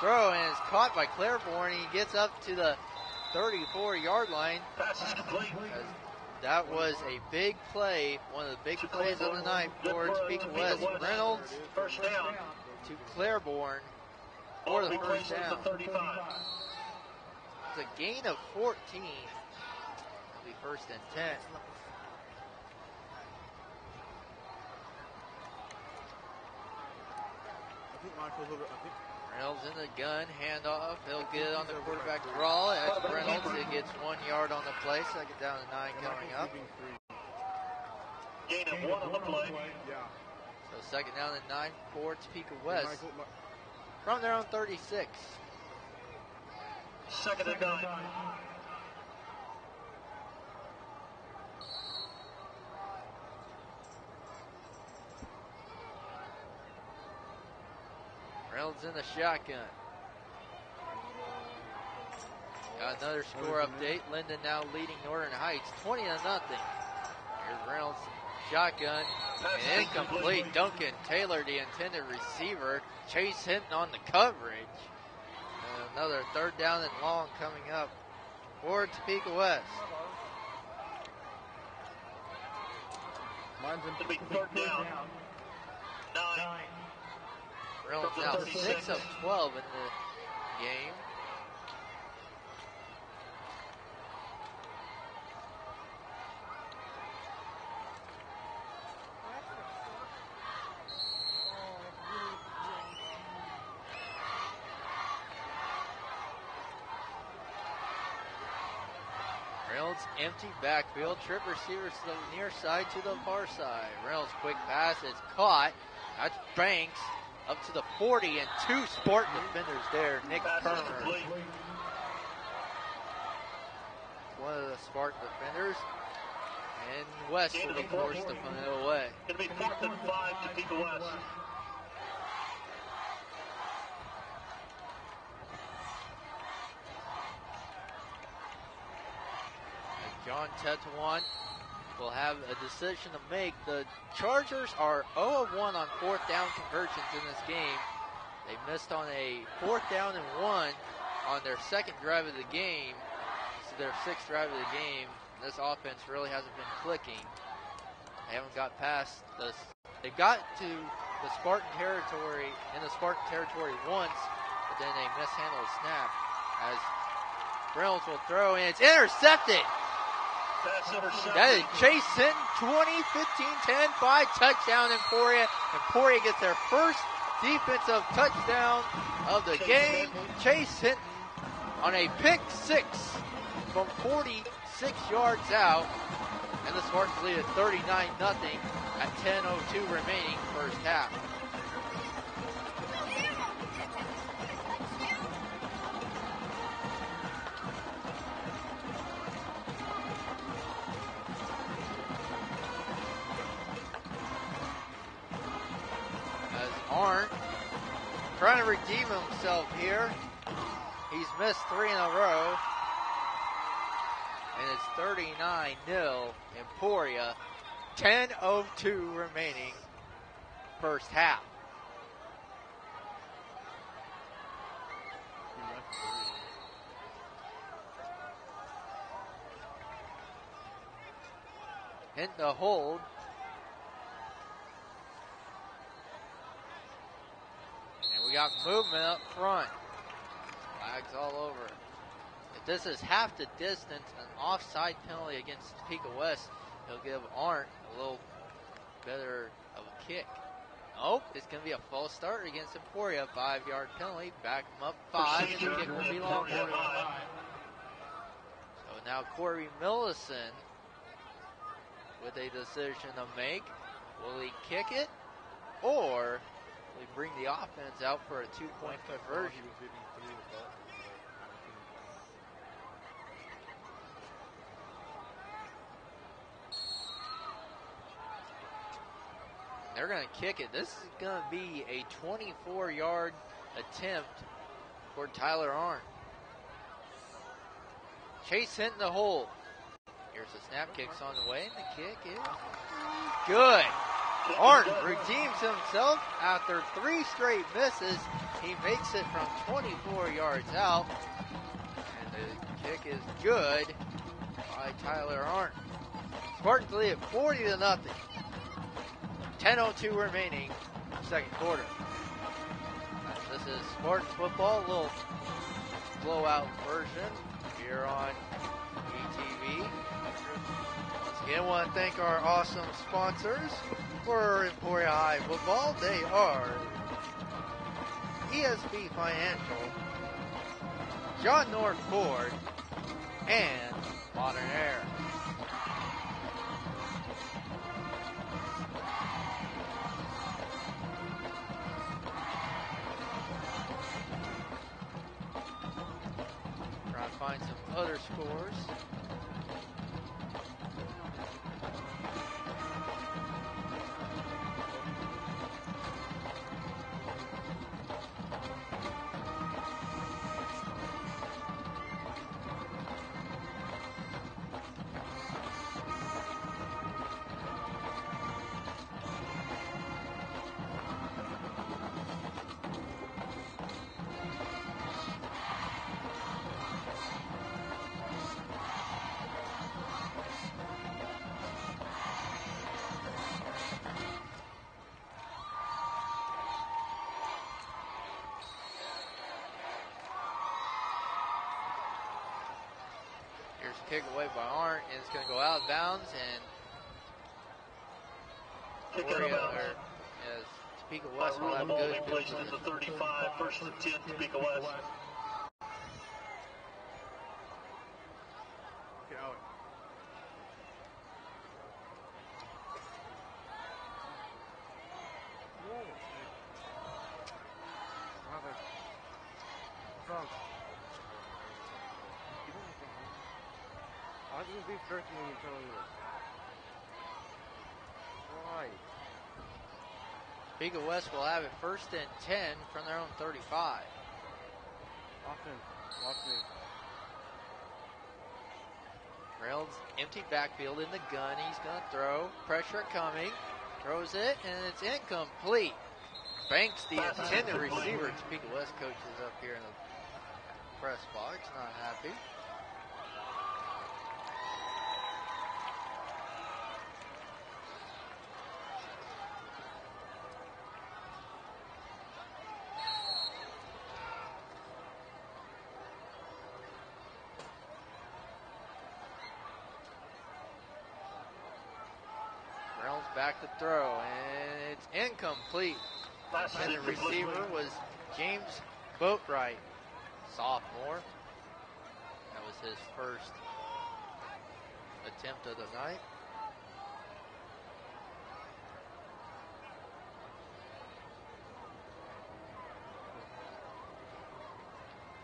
throw and is caught by Claiborne. He gets up to the 34-yard line. Pass is complete. That was a big play, one of the big plays of the night for Topeka West. Reynolds first down to Claiborne for the first down. It's a gain of 14. It'll be first and 10. Reynolds in the gun, handoff. He'll get it on the quarterback draw. As Reynolds, it gets 1 yard on the play. Second down and 9 coming up. Gain of 1 on the play. So second down and 9 for Topeka West from their own 36. Second and 9. Reynolds in the shotgun. Got another score update. Linden now leading Northern Heights 20-0. Here's Reynolds shotgun. And incomplete. Duncan Taylor, the intended receiver. Chase Hinton on the coverage. And another third down and long coming up for Topeka West. Mine's going to be third down. 9. Reynolds now 6 of 12 in the game. Reynolds empty backfield, trip receivers to the near side to the far side. Reynolds quick pass is caught. That's Banks up to the 40 and 2 Spartan defenders there. Nick Turner, one of the Spartan defenders. And West will be forced to punt it away. Going to be 4th and 5 Topeka West. John Tetuan will have a decision to make. The Chargers are 0 of 1 on 4th down conversions in this game. They missed on a 4th down and 1 on their second drive of the game. This is their 6th drive of the game. This offense really hasn't been clicking. They haven't got past this. They got to the Spartan territory, once, but then they mishandled the snap as Reynolds will throw, and it's intercepted. That is Chase Hinton, 20-15-10, 5 touchdown Emporia. Emporia gets their first defensive touchdown of the game. Chase Hinton on a pick 6 from 46 yards out. And the Spartans lead at 39-0 at 10:02 remaining first half. Arndt trying to redeem himself here. He's missed 3 in a row. And it's 39-0 Emporia. 10:02 remaining first half. In the hold. We got movement up front. Flags all over. If this is half the distance, an offside penalty against Topeka West, it'll give Arndt a little better of a kick. Oh, it's going to be a false start against Emporia. 5-yard penalty. Back them up 5, and the kick will be long. So now Corey Millison with a decision to make. Will he kick it, or we bring the offense out for a 2-point conversion? They're going to kick it. This is going to be a 24-yard attempt for Tyler Arndt. Chase Hinton the hole. Here's the snap, kicks on the way, and the kick is good. Arndt redeems himself after 3 straight misses. He makes it from 24 yards out. And the kick is good by Tyler Arndt. Spartans lead at 40-0. 10:02 remaining, second quarter. This is Spartans football, a little blowout version here on ETV. Once again, I want to thank our awesome sponsors for Emporia High football. They are ESB Financial, John North Ford, and Modern Air. Trying to find some other scores. kick away by Arndt, and it's going to go out of bounds, and Topeka West will have good places in the 35, first and 10, Topeka West. Get out. Why do you be first when you tell me this? Why? Topeka West will have it first and 10 from their own 35. Offense. Watch me. Reynolds, empty backfield in the gun. He's going to throw. Pressure coming. Throws it, and it's incomplete. Banks, the intended receiver. Topeka West coach is up here in the press box, not happy. Reynolds back to throw, and it's incomplete. And the receiver was James Boatwright, sophomore. That was his first attempt of the night.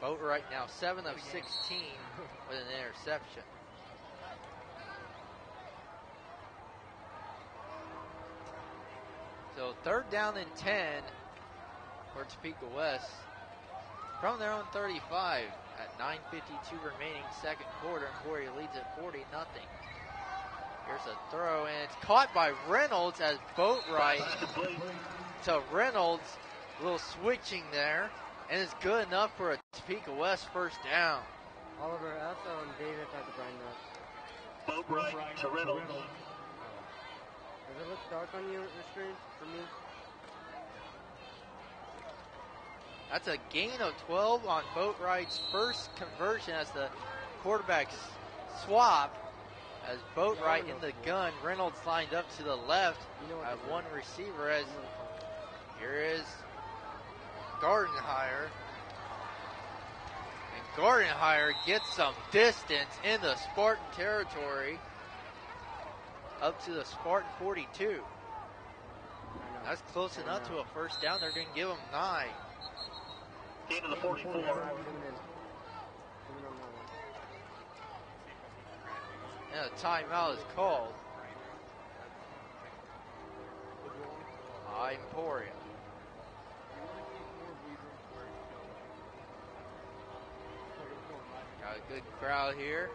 Boatwright now 7 of 16 with an interception. So third down and 10 for Topeka West from their own 35 at 9:52 remaining second quarter. Emporia leads at 40-0. Here's a throw, and it's caught by Reynolds as Boatwright to Reynolds. A little switching there, and it's good enough for a Topeka West first down. Oliver, ask Davis at the grind up. Boatwright to Reynolds. Does it look dark on your screen for me? That's a gain of 12 on Boatwright's first conversion as the quarterbacks swap. As Boatwright in the gun, Reynolds lined up to the left. Have one receiver as here is Gardenhire. And Gardenhire gets some distance in the Spartan territory. Up to the Spartan 42. That's close enough to a first down. They're going to give them 9. Gain to the 44. And a timeout is called. Emporia. Got a good crowd here.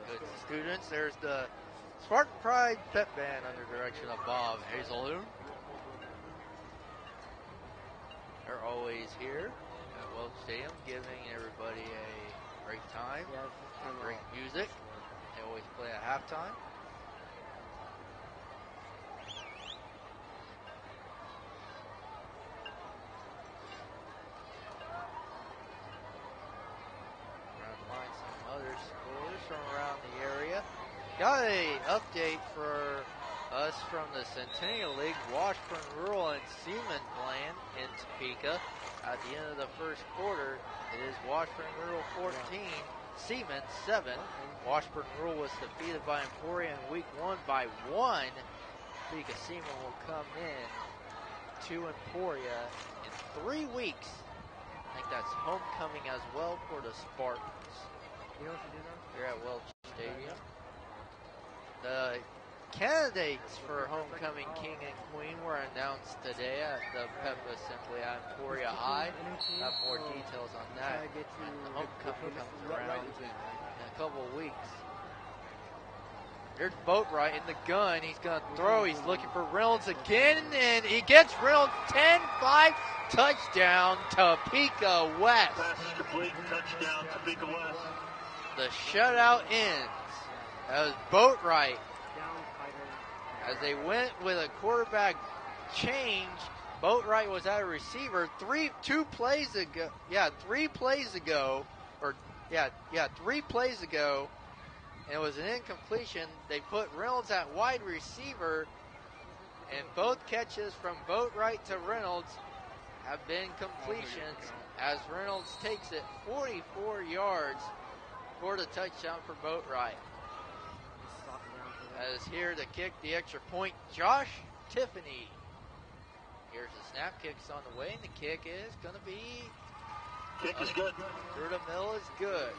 Good students. There's the Spartan Pride Pep Band under direction of Bob Hazelhoon. They're always here at Welch Stadium giving everybody a great time. Great music. They always play at halftime. Trying to find some other scores from around the area. Got a update for us from the Centennial League. Washburn Rural and Seaman playing in Topeka. At the end of the first quarter, it is Washburn Rural 14, Seaman 7. Washburn Rural was defeated by Emporia in week 1 by 1. Topeka Seaman will come in to Emporia in 3 weeks. I think that's homecoming as well for the Spartans. You know what to do now? Here at Welch Stadium. The candidates for homecoming king and queen were announced today at the Pep Assembly at Emporia High. Have more details on that when the homecoming comes around in a couple of weeks. Here's Boatwright in the gun. He's going to throw. He's looking for Reynolds again, and he gets Reynolds. 10-5 touchdown, Topeka West. Pass is complete. Touchdown, Topeka West. The shutout ends as Boatwright, as they went with a quarterback change. Boatwright was at a receiver 3 plays ago, or 3 plays ago, and it was an incompletion. They put Reynolds at wide receiver, and both catches from Boatwright to Reynolds have been completions as Reynolds takes it 44 yards for the touchdown for Boatwright. As here to kick the extra point, Josh Tiffany. Here's the snap, kick's on the way, and the kick is going to be... Kick is good. Through the middle is good.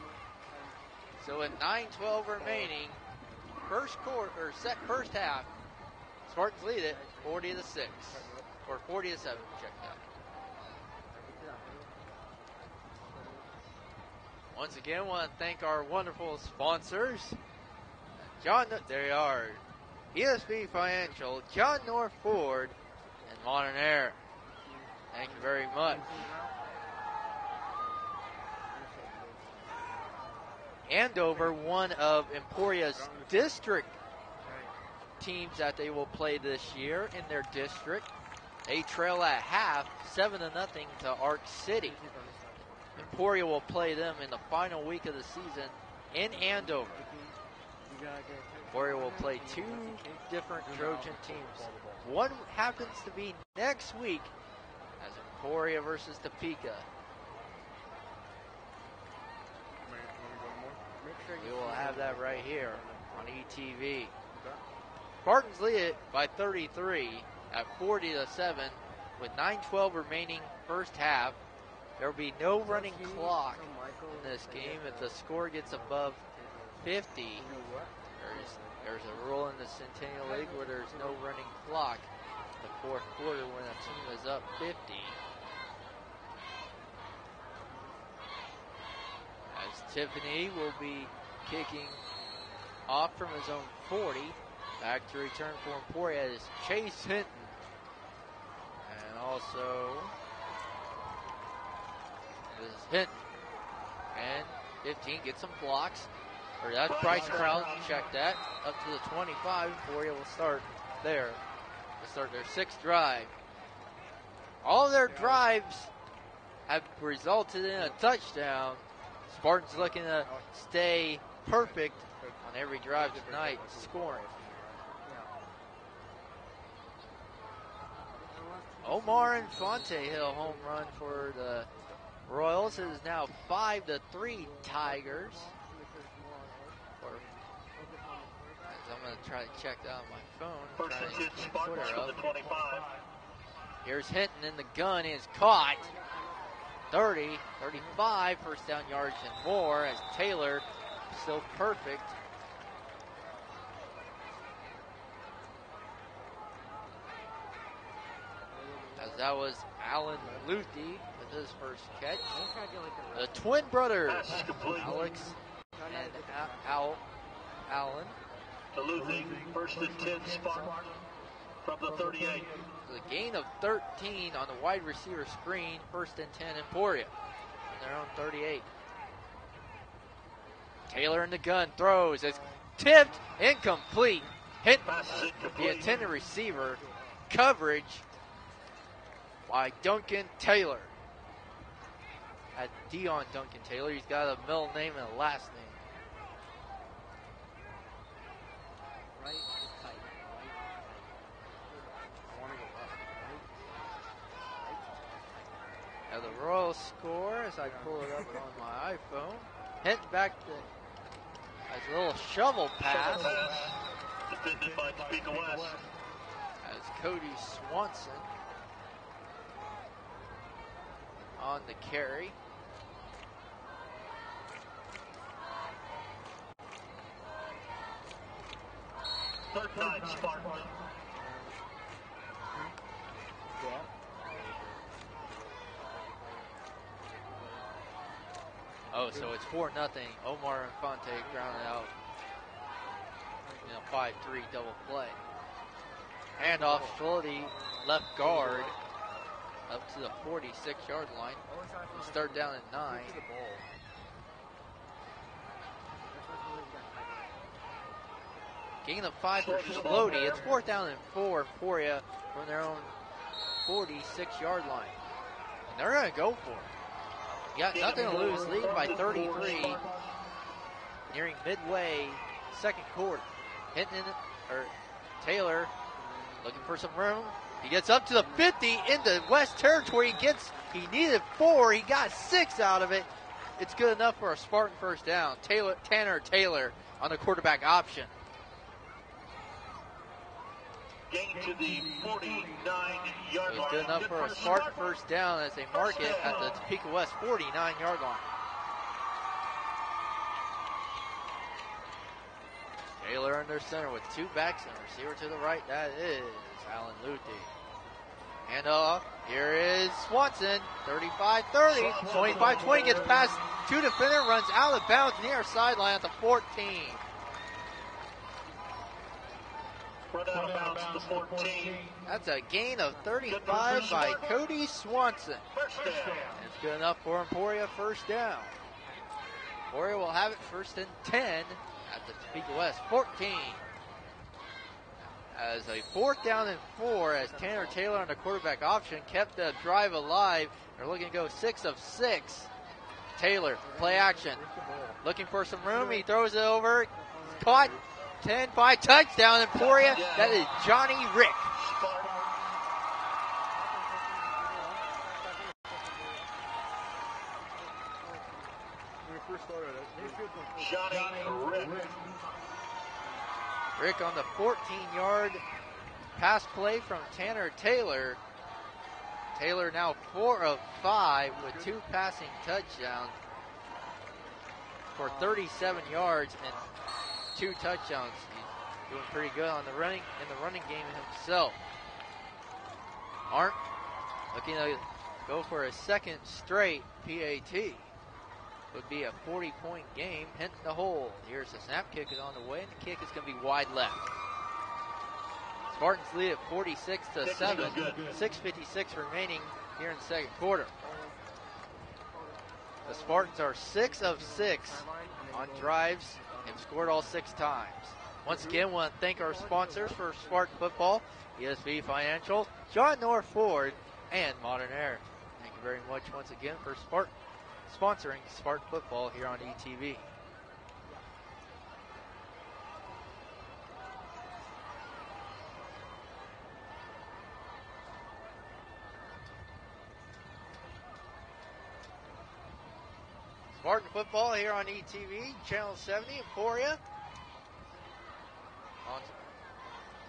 So with 9:12 remaining, first half, Spartans lead it 40-6 or 40-7. Check that. Once again, want to thank our wonderful sponsors. They are ESB Financial, John North Ford, and Modern Air. Thank you very much. Andover, one of Emporia's district teams that they will play this year in their district. They trail at half, 7-0 to Arc City. Emporia will play them in the final week of the season in Andover. Emporia will play 2 different Trojan teams. One happens to be next week as Emporia versus Topeka. We will have that right here on ETV. Spartans lead it by 33 at 40-7 with 9:12 remaining first half. There will be no running clock in this game. If the score gets above 50, there's a rule in the Centennial League where there's no running clock in the fourth quarter when a team is up 50. As Tiffany will be kicking off from his own 40. Back to return for Emporia is Chase Hinton. And also, this is Hinton. And 15 gets some blocks. Or that's Bryce Crowd. Check that. Up to the 25. Emporia will start there. They'll start their 6th drive. All their drives have resulted in a touchdown. Spartans looking to stay perfect on every drive tonight, scoring. Omar Infante hit a home run for the Royals. It is now 5-3 Tigers. I'm going to try to check that on my phone. First and 10 Spartans from the 25. Here's Hinton in the gun. Is caught. 30, 35, first down yards and more as Taylor still perfect. As that was Alan Luthi with his first catch. The twin brothers, Alex and Alan. Luthi, first and 10 Spartans from the 38. The gain of 13 on the wide receiver screen, first and 10 Emporia on their own 38. Taylor in the gun, throws, it's tipped, incomplete, hit the intended receiver, coverage by Duncan Taylor. At Dion Duncan Taylor, he's got a middle name and a last name. Right is tight. Now the Royals score as I pull it up on my iPhone. Hit back to as a little shovel pass. Defended by Topeka West. As Cody Swanson on the carry. Third down, Spartans. Oh, so it's 4-0. Omar Infante grounded out in a 5-3 double play. Handoff Schlody, left guard, up to the 46-yard line. We'll start down at 9. Gain of 5 for Schlody. It's 4th down and 4 Emporia from their own 46-yard line. And they're going to go for it. got nothing to lose, leading by 33, nearing midway, second quarter. Taylor looking for some room. He gets up to the 50 into West Territory. He needed 4. He got 6 out of it. It's good enough for a Spartan first down. Tanner Taylor on the quarterback option. Gain to the 49-yard line. It was good enough for a Spartan first down as they mark it at the Topeka West 49-yard line. Taylor under center with 2 backs and a receiver to the right. That is Alan Luthi. Handoff. Here is Swanson. 35-30. 25-20 gets past 2 defender. Runs out of bounds near sideline at the 14. Run out of bounds at the 14. That's a gain of 35 by Cody Swanson. First down. And it's good enough for Emporia, first down. Emporia will have it first and 10 at the Topeka West 14. As a 4th down and 4 as Tanner Taylor on the quarterback option kept the drive alive. They're looking to go 6 of 6. Taylor, play action. Looking for some room. He throws it over. Caught. 10-5 touchdown Emporia. That is Johnny Rick. Johnny Rick. Rick on the 14-yard pass play from Tanner Taylor. Taylor now 4 of 5 with 2 passing touchdowns for 37 yards and 2 touchdowns. He's doing pretty good in the running game himself. Arndt looking to go for a second straight PAT. Would be a 40-point game. Hinton the hole. Here's the snap. Kick is on the way, and the kick is going to be wide left. Spartans lead at 46-7. 6:56 remaining here in the second quarter. The Spartans are 6 of 6 on drives and scored all 6 times. Once again, I want to thank our sponsors for Spartan football, ESB Financial, John North Ford, and Modern Air. Thank you very much once again for sponsoring Spartan football here on ETV. Spartan football here on ETV, Channel 70, Emporia.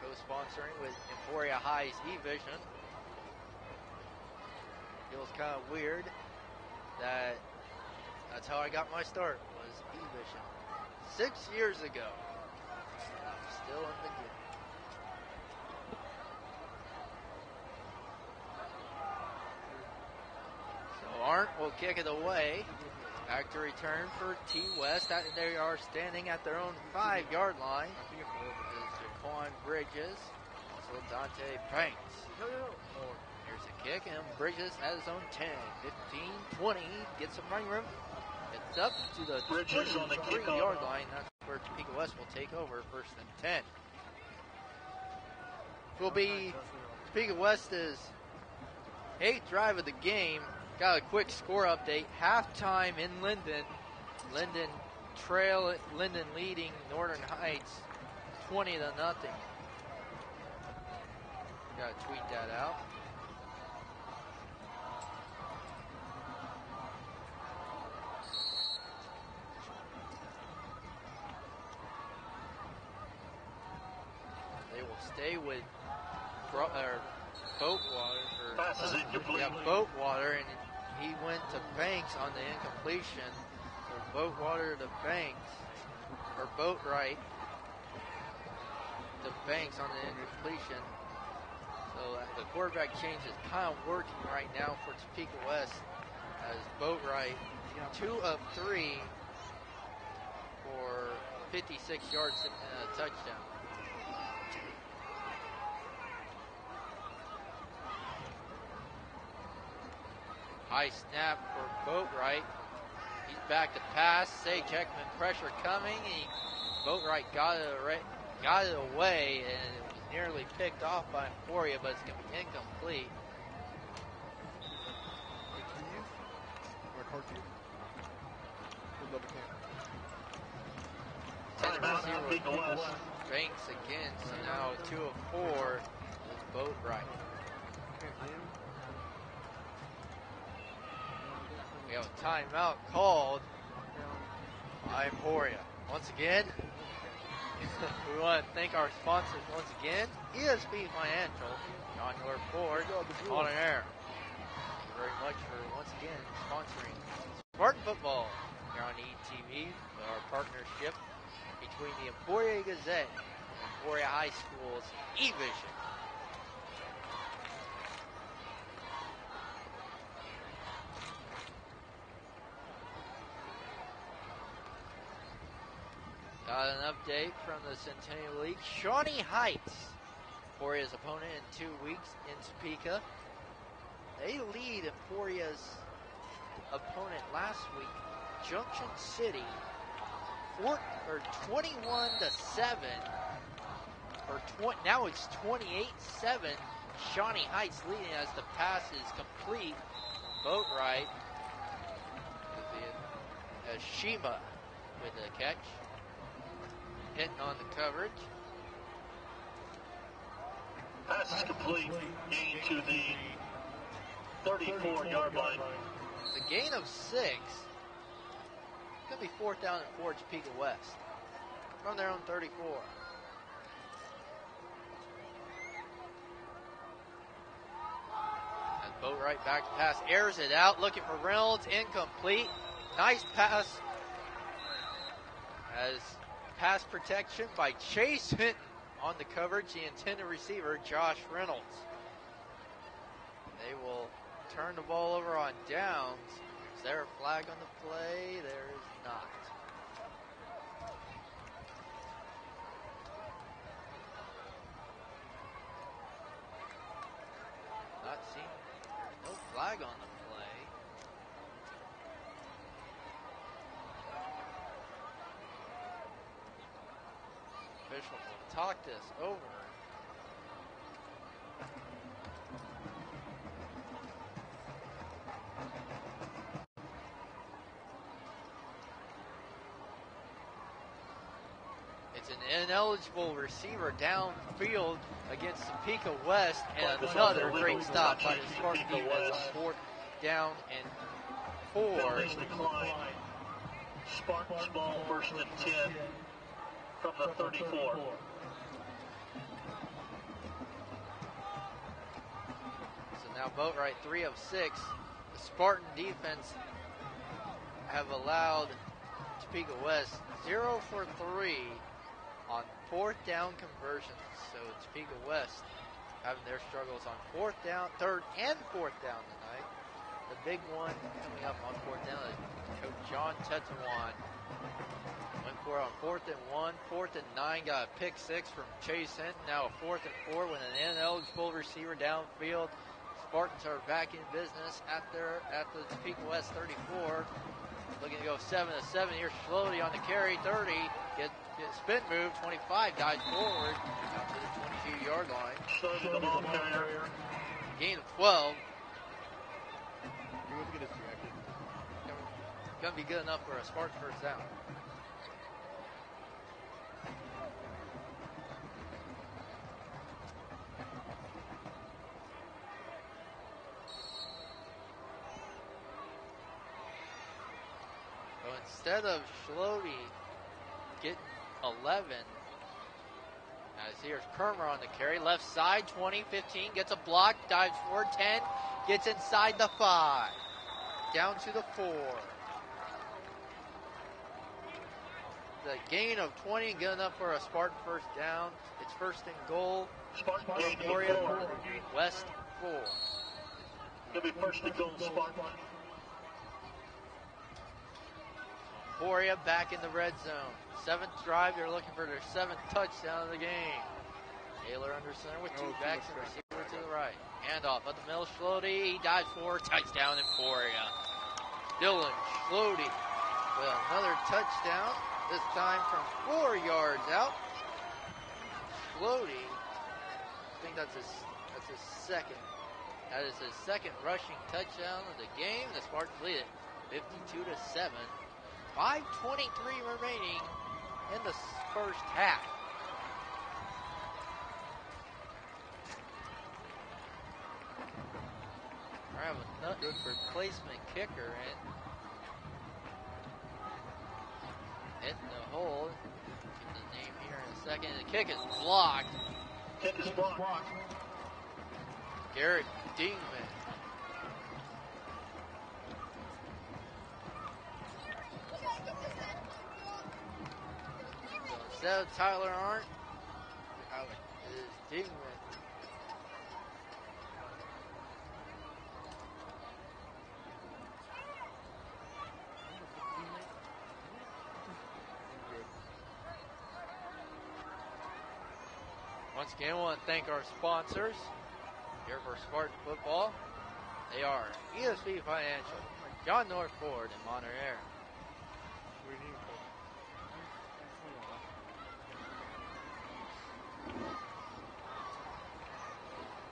Co-sponsoring with Emporia High's eVision. Feels kind of weird that that's how I got my start, was eVision. 6 years ago. And I'm still in the game. So Arndt will kick it away. Back to return for T West. They are standing at their own 5-yard line. Is Jaquan Bridges, also Dante Banks. Here's a kick, and Bridges at his own 10, 15, 20. Gets some running room. It's up to the 23-yard line. That's where Topeka West will take over, first and 10. Will be Topeka West's 8th drive of the game. Got a quick score update. Halftime in Linden. Linden leading Northern Heights 20-0. Gotta tweet that out. They will stay with Boatwater, and he went to Banks on the incompletion. So Boatwater to Banks, or Boatwright to Banks on the incompletion. So the quarterback change is kind of working right now for Topeka West, as Boatwright 2 of 3 for 56 yards and a touchdown. High snap for Boatwright. He's back to pass. Checkman pressure coming. Boatwright got it away, and it was nearly picked off by Emporia, but it's going to be incomplete. cartoon. For love camp. Timeout, Topeka West. Banks again, so now 2 of 4 is Boatwright. We have a timeout called by Emporia. Once again, we want to thank our sponsors once again, ESP Financial, on your board, on air. Thank you very much for once again sponsoring Spartan Football here on ETV with our partnership between the Emporia Gazette and Emporia High School's E-Vision. Got an update from the Centennial League. Shawnee Heights, Emporia's opponent in 2 weeks in Topeka. They lead Emporia's opponent last week, Junction City, 21-7. Now it's 28-7. Shawnee Heights leading as the pass is complete. Boatwright as Shima with the catch. Hitting on the coverage. Pass is complete. Gain to the 34-yard line. The gain of 6. It's going to be 4th down and 4 Topeka West. From their own 34. As Boatwright back to pass. Airs it out. Looking for Reynolds. Incomplete. Nice pass. As pass protection by Chase Hinton on the coverage, the intended receiver, Josh Reynolds. They will turn the ball over on downs. Is there a flag on the play? There is not. Not seen. There's no flag on the play. Official will talk this over. It's an ineligible receiver downfield against Topeka West, and another great stop by the Spartan defense on 4th down and 4. Penalties decline. Spartans ball 1st and 10 from the 34. So now Boatwright 3 of 6. The Spartan defense have allowed Topeka West 0 for 3 on 4th down conversions. So Topeka West having their struggles on 4th down, 3rd and 4th down tonight. The big one coming up on 4th down is Coach John Tetawan. Went for it on 4th and 1, 4th and 9, got a pick 6 from Chase Hinton. Now a 4th and 4 with an ineligible receiver downfield. Spartans are back in business at the Topeka West 34. Looking to go 7-7. Here's Schlody on the carry, 30. Get spin move, 25, dives forward out to the 22-yard line. Schlody the ball carrier. Gain of 12. You're going to get distracted. Gonna be good enough for a Spartan first down. So instead of Schlody getting 11, as here's Kermer on the carry, left side, 20, 15, gets a block, dives forward, 10, gets inside the 5, down to the 4. The gain of 20, good enough for a Spartan first down. It's 1st and goal. Spartan gain to Emporia 4. West 4. It'll be 1st and goal, Spartan. Emporia back in the red zone. 7th drive, they're looking for their 7th touchdown of the game. Taylor under center with 2 backs and receiver to the right. Handoff up the middle, Schlody, he dives forward, touchdown Emporia. Dylan Schlody with another touchdown, this time from 4 yards out. Schlody, I think that's his second. That is his second rushing touchdown of the game. The Spartans lead it 52-7. 5:23 remaining in the first half. I have another replacement kicker in. Hitting the hole. Get the name here in a second. The kick is blocked. Kick is blocked. Garrett Dingman. So instead of Tyler Arndt, out is Dingman. Once again, I want to thank our sponsors here for Spartan Football. They are ESP Financial, John North Ford, and Monterey.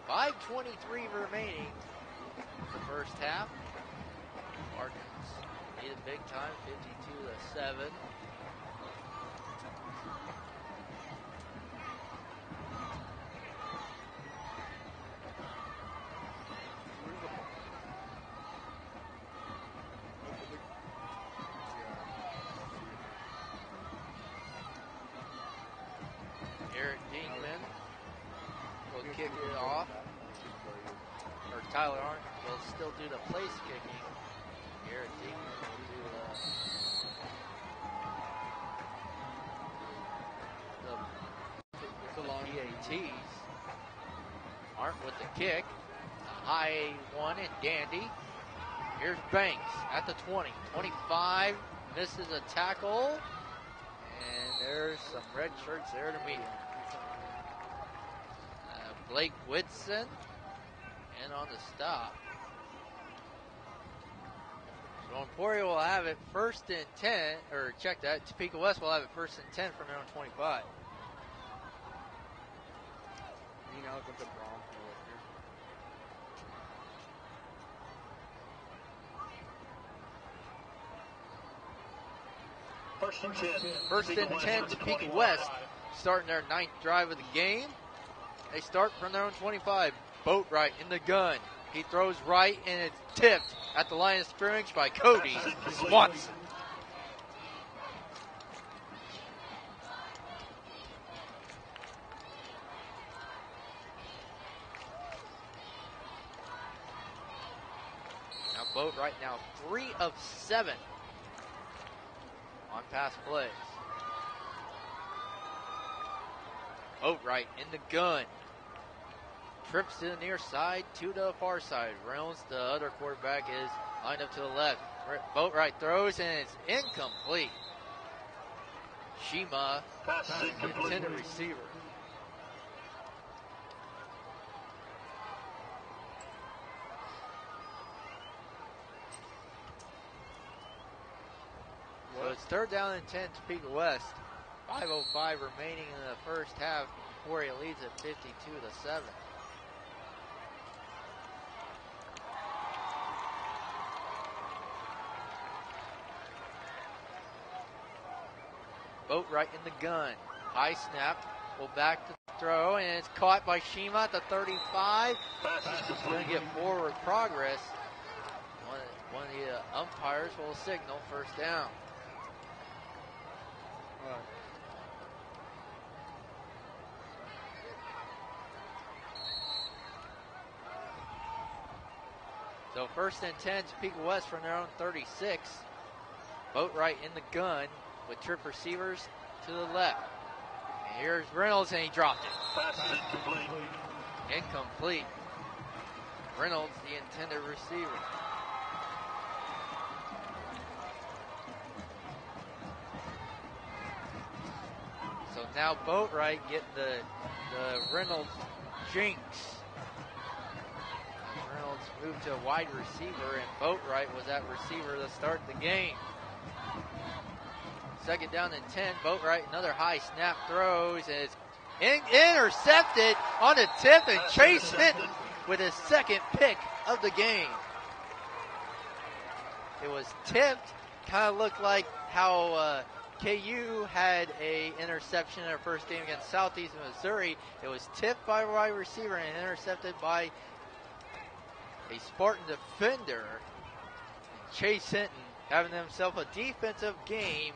5:23 remaining in the first half. Spartans need a big time, 52-7. Garrett Dingman will kick it off. Or Tyler Arndt will still do the place kicking. Garrett Dingman will do the PATs. Arndt with the kick. A high one and dandy. Here's Banks at the 20. 25 misses a tackle. And there's some red shirts there to meet him. Blake Whitson in on the stop. So Emporia will have it first and 10, or check that, Topeka West will have it first and 10 from their own 25. You know, with the bomb. First and 10, Topeka West, starting their 9th drive of the game. They start from their own 25. Boatwright in the gun. He throws right, and it's tipped at the line of scrimmage by Cody Swanson. Now Boatwright now 3 of 7 on pass plays. Boatwright in the gun. Trips to the near side, to the far side. Reynolds, the other quarterback, is lined up to the left. Boatwright throws, and it's incomplete. Shima, the intended receiver. So it's 3rd down and 10, Topeka West. 5:05 remaining in the first half. Emporia leads at 52-7. Boatwright in the gun. High snap. Will back to throw, and it's caught by Shima at the 35. He's going to get forward progress. One of the umpires will signal first down. All right. So 1st and 10, Topeka West from their own 36. Boatwright in the gun with trip receivers to the left. And here's Reynolds, and he dropped it. Incomplete. Reynolds, the intended receiver. So now Boatwright getting the Reynolds jinx. Reynolds moved to a wide receiver, and Boatwright was at receiver to start the game. 2nd down and 10. Boatwright, another high snap, throws, and it's intercepted on the tip, and Chase Hinton with his 2nd pick of the game. It was tipped. Kind of looked like how KU had a interception in their first game against Southeast Missouri. It was tipped by a wide receiver and intercepted by a Spartan defender. Chase Hinton having himself a defensive game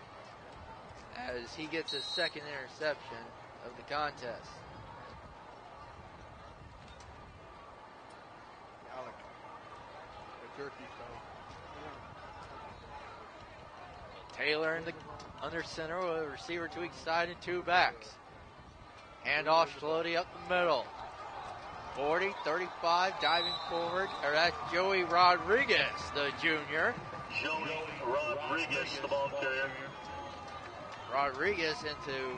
as he gets his second interception of the contest. Alec, the jerky style. Taylor in the under center with a receiver to each side and two backs. Handoff slowly up the middle. 40, 35, diving forward. Or that's Joey Rodriguez, the junior. Joey Rodriguez, the ball carrier. Rodriguez into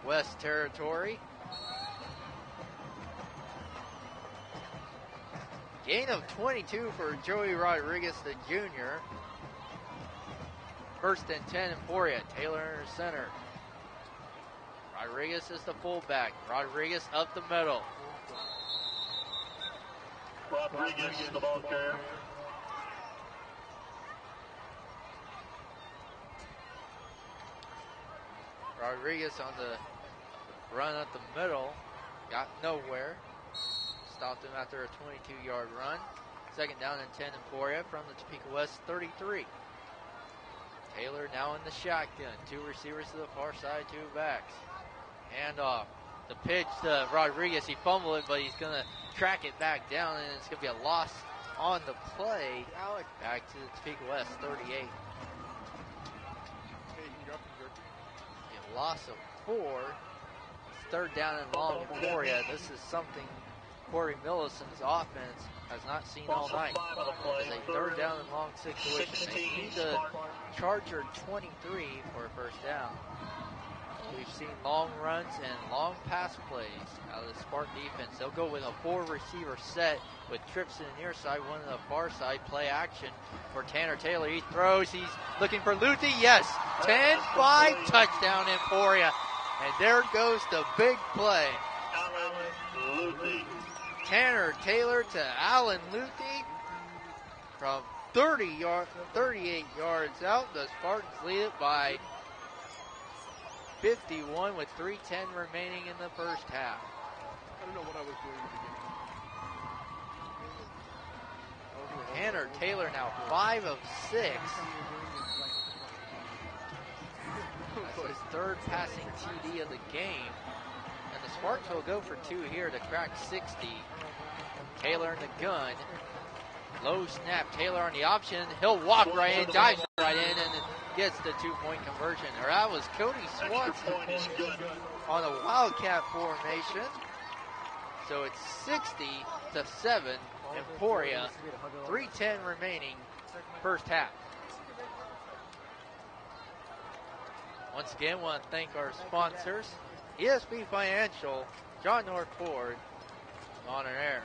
West Territory. Gain of 22 for Joey Rodriguez, the junior. First and 10, Emporia. Taylor in center. Rodriguez is the fullback. Rodriguez up the middle. Rodriguez, the ball carrier. Rodriguez on the run up the middle. Got nowhere. Stopped him after a 22-yard run. Second down and 10, Emporia from the Topeka West 33. Taylor now in the shotgun. Two receivers to the far side, two backs. Handoff. The pitch to Rodriguez. He fumbled it, but he's going to track it back down, and it's going to be a loss on the play. Back to the Topeka West 38. Hey, you can drop the jerky. A loss of 4. It's third down and long, Emporia. This is something Corey Millicent's offense has not seen all night. It's a third down and long situation. They need to charge her 23 for a first down. We've seen long runs and long pass plays out of the Spartan defense. They'll go with a 4-receiver set with trips to the near side, one on the far side. Play action for Tanner Taylor. He throws. He's looking for Luthi. Yes, 10-5 touchdown Emporia. And there goes the big play. Alan Luthi. Tanner Taylor to Alan Luthi from 38 yards out. The Spartans lead it by 51 with 3:10 remaining in the first half. I don't know what I was doing at the beginning. Tanner Taylor now 5 of 6. That's his third passing TD of the game. And the Spartans will go for 2 here to crack 60. Taylor in the gun. Low snap. Taylor on the option. He'll walk right in, dives right in, and gets the 2-point conversion. Or that was Cody Swanson on a Wildcat formation. So it's 60-7. Emporia. 3:10 remaining. First half. Once again, want to thank our sponsors. ESB Financial, John North Ford, on an air.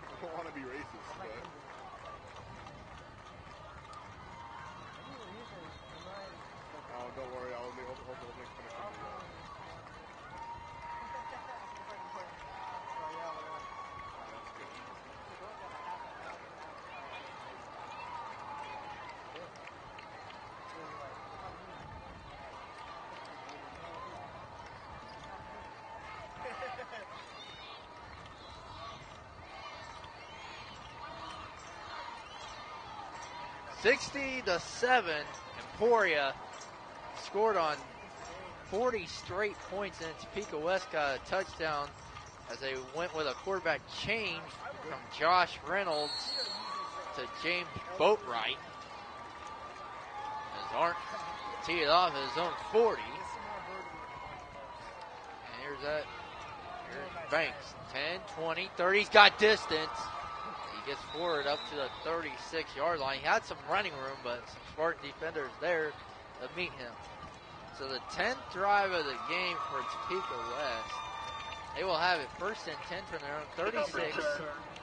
I don't want to be racist, but oh, don't worry, I'll make fun of you. That's good. 60-7, Emporia scored on 40 straight points, and Topeka West got a touchdown as they went with a quarterback change from Josh Reynolds to James Boatwright. As Arndt teed it off at his own 40. And here's Banks. 10, 20, 30. He's got distance. He gets forward up to the 36-yard line. He had some running room, but some Spartan defenders there to meet him. So the 10th drive of the game for Topeka West. They will have it first and 10 from their own 36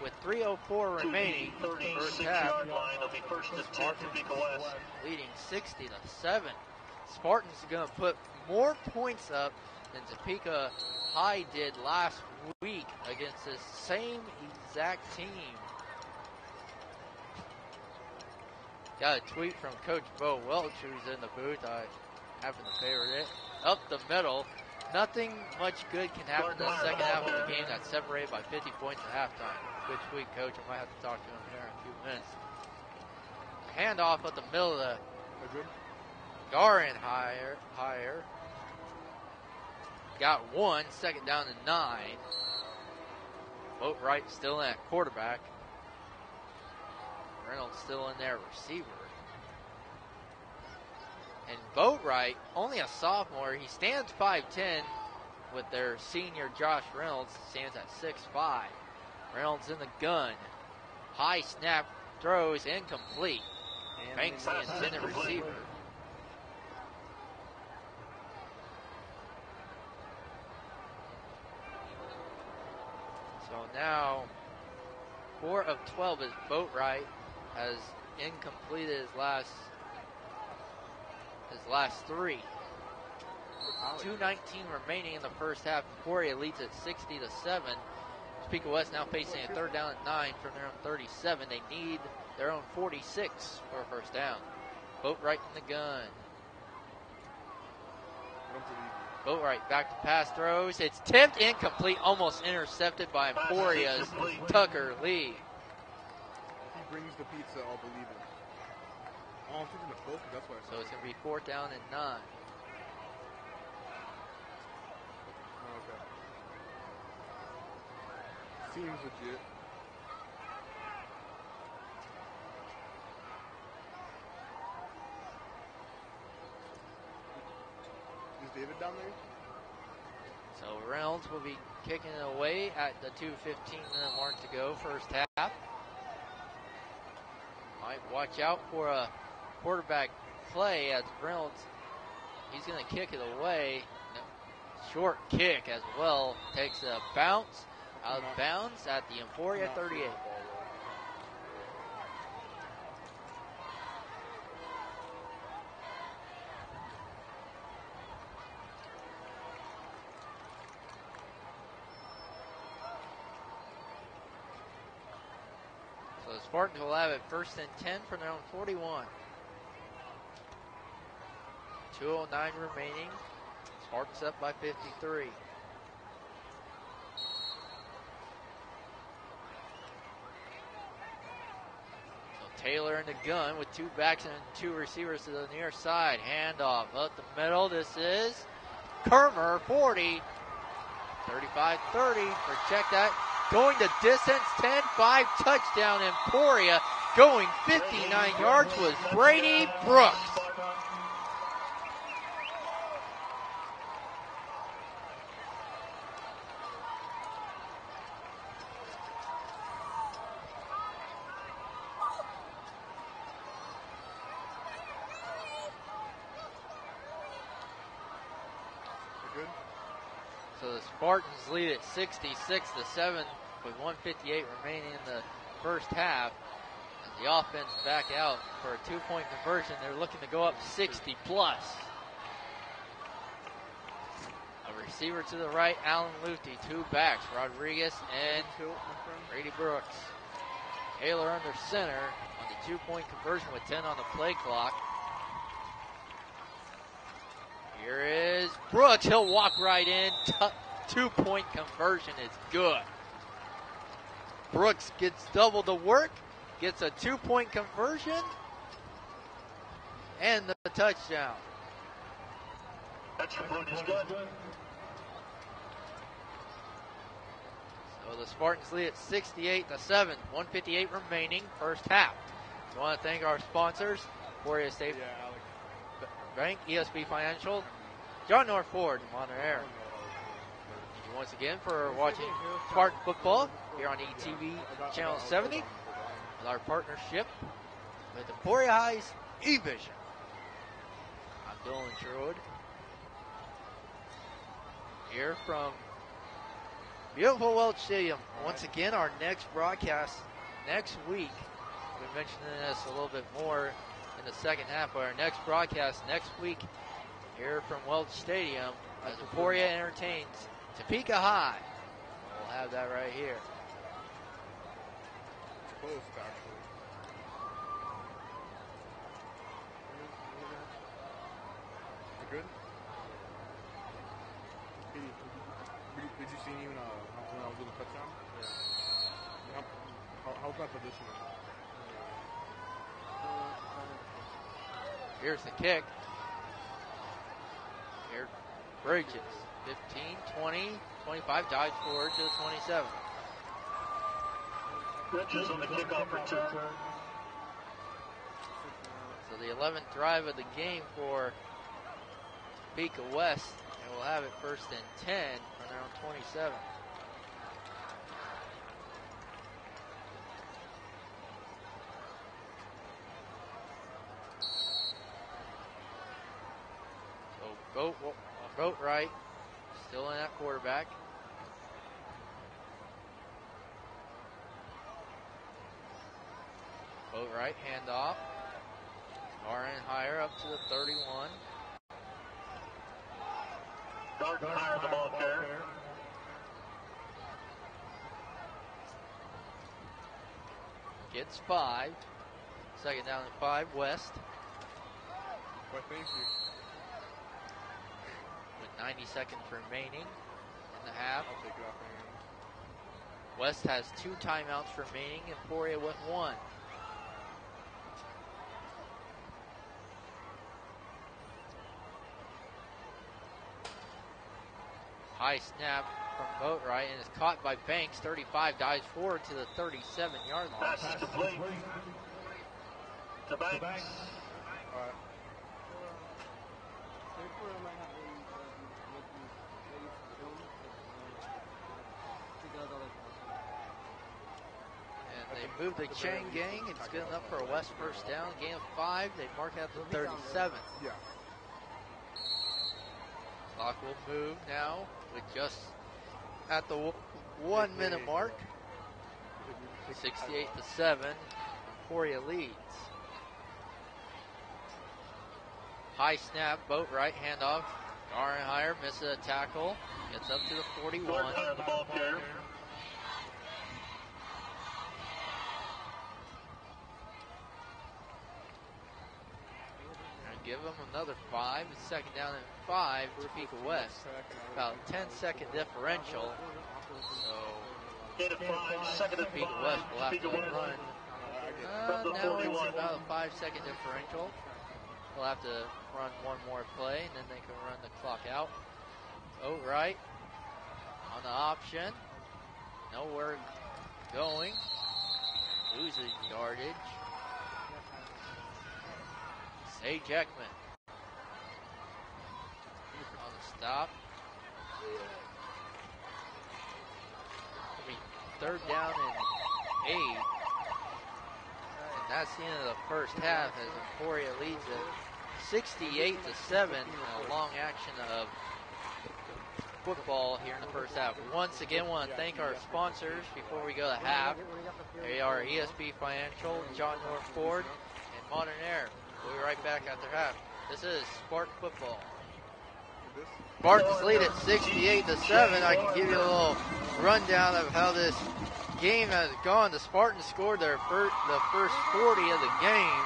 with 3:04 remaining in the first half. Spartans leading 60-7. Spartans are going to put more points up than Topeka High did last week against the same exact team. Got a tweet from Coach Bo Welch, who's in the booth. I happen to favorite it. Up the middle. Nothing much good can happen in the second half of the game that's separated by 50 points at halftime. Good tweet, Coach. I might have to talk to him here in a few minutes. Handoff up the middle of the Garin higher. Got one, second down to 9. Boatwright still in at quarterback. Reynolds still in there, receiver. And Boatwright, only a sophomore, he stands 5'10", with their senior Josh Reynolds, stands at 6'5". Reynolds in the gun. High snap, throws, incomplete. Banks the intended receiver. So now, 4 of 12 is Boatwright, has incompleted his last 3. 2:19 remaining in the first half. Emporia leads at 60-7. Topeka West now facing a third down at 9 from their own 37. They need their own 46 for a first down. Boatwright in the gun. Boatwright back to pass throws. It's tipped, incomplete, almost intercepted by Emporia's Tucker Lee. If he brings the pizza, I'll believe him. Oh, I'm thinking the focus, that's why I said So it's going to be 4th down and 9. Oh, okay. Seems legit. Is David down there? So Reynolds will be kicking it away at the 2:15-minute mark to go, first half. Might watch out for a quarterback play as Reynolds, he's going to kick it away. Short kick as well, takes a bounce out of bounds at the Emporia 38. So the Spartans will have it 1st and 10 from their own 41. 2:09 remaining. Spartans up by 53. So Taylor in the gun with 2 backs and 2 receivers to the near side. Handoff up the middle. This is Kermer, 40. 35-30. Check that. Going the distance, 10-5 touchdown. Emporia going 59 yards was Brady Brooks. So the Spartans lead at 66-7 with 1:58 remaining in the first half. As the offense back out for a 2-point conversion, they're looking to go up 60+. A receiver to the right, Allen Luthy. 2 backs, Rodriguez and Brady Brooks. Taylor under center on the 2-point conversion with 10 on the play clock. Here is Brooks. He'll walk right in. 2-point conversion is good. Brooks gets double the work, gets a 2-point conversion, and the touchdown. Extra point is good. So the Spartans lead at 68-7. 1:58 remaining, first half. I want to thank our sponsors, Emporia State Bank, ESB Financial, John North Ford, and Modern Air. Thank you once again for watching Spartan football here on ETV Channel 70 with our partnership with Emporia High's eVision. I'm Dylan Sherwood here from beautiful Welch Stadium. Once again, our next broadcast next week. We've been mentioning this a little bit more in the second half, but our next broadcast next week here from Welch Stadium as Emporia entertains Topeka High. We'll have that right here. It's close, actually. You good? Hey, did you see me when I was doing the touchdown? Yeah. How's my positioning? Here's the kick. Here, Bridges. 15, 20, 25, dives forward to the 27. Bridges on the kickoff return. So the 11th drive of the game for Topeka West, and we'll have it 1st and 10 from their own 27. So boat right, still in that quarterback. Boat right, handoff. Gardenhire up to the 31. Gardenhire the ball carrier. Gets 5. 2nd down and 5, West. Well, thank you. With 90 seconds remaining in the half. I'll take it off my hands. West has 2 timeouts remaining. Emporia with 1. High snap from Boatwright and is caught by Banks. 35 dives forward to the 37-yard line. Pass is complete to Banks. And they move the chain gang. It's good enough for a West 1st down. Gain of 5. They mark out the 37. Yeah. Clock will move now with just at the 1 minute mark. 68-7. Emporia leads. High snap, Boatwright, handoff. Gardenhire misses a tackle. Gets up to the 41. Gardenhire the ball carrier. And give them another 5. It's 2nd down and 5. Topeka West. About 10-second differential. So Gain of 5, 2nd and 5. Topeka West will have to Topeka run. From the Now it's 41. about a 5-second differential. They'll have to run one more play, and then they can run the clock out. Right on the option. Nowhere going. Loses yardage. Sage Ekman on the stop. It'll be 3rd down and 8. And that's the end of the first half as Emporia leads it 68-7. A long action of football here in the first half. Once again, want to thank our sponsors before we go to half. They are ESB Financial, John North Ford, and Modern Air. We'll be right back after half. This is Spartan football. Spartans lead at 68-7. I can give you a little rundown of how this game has gone. The Spartans scored the first 40 of the game.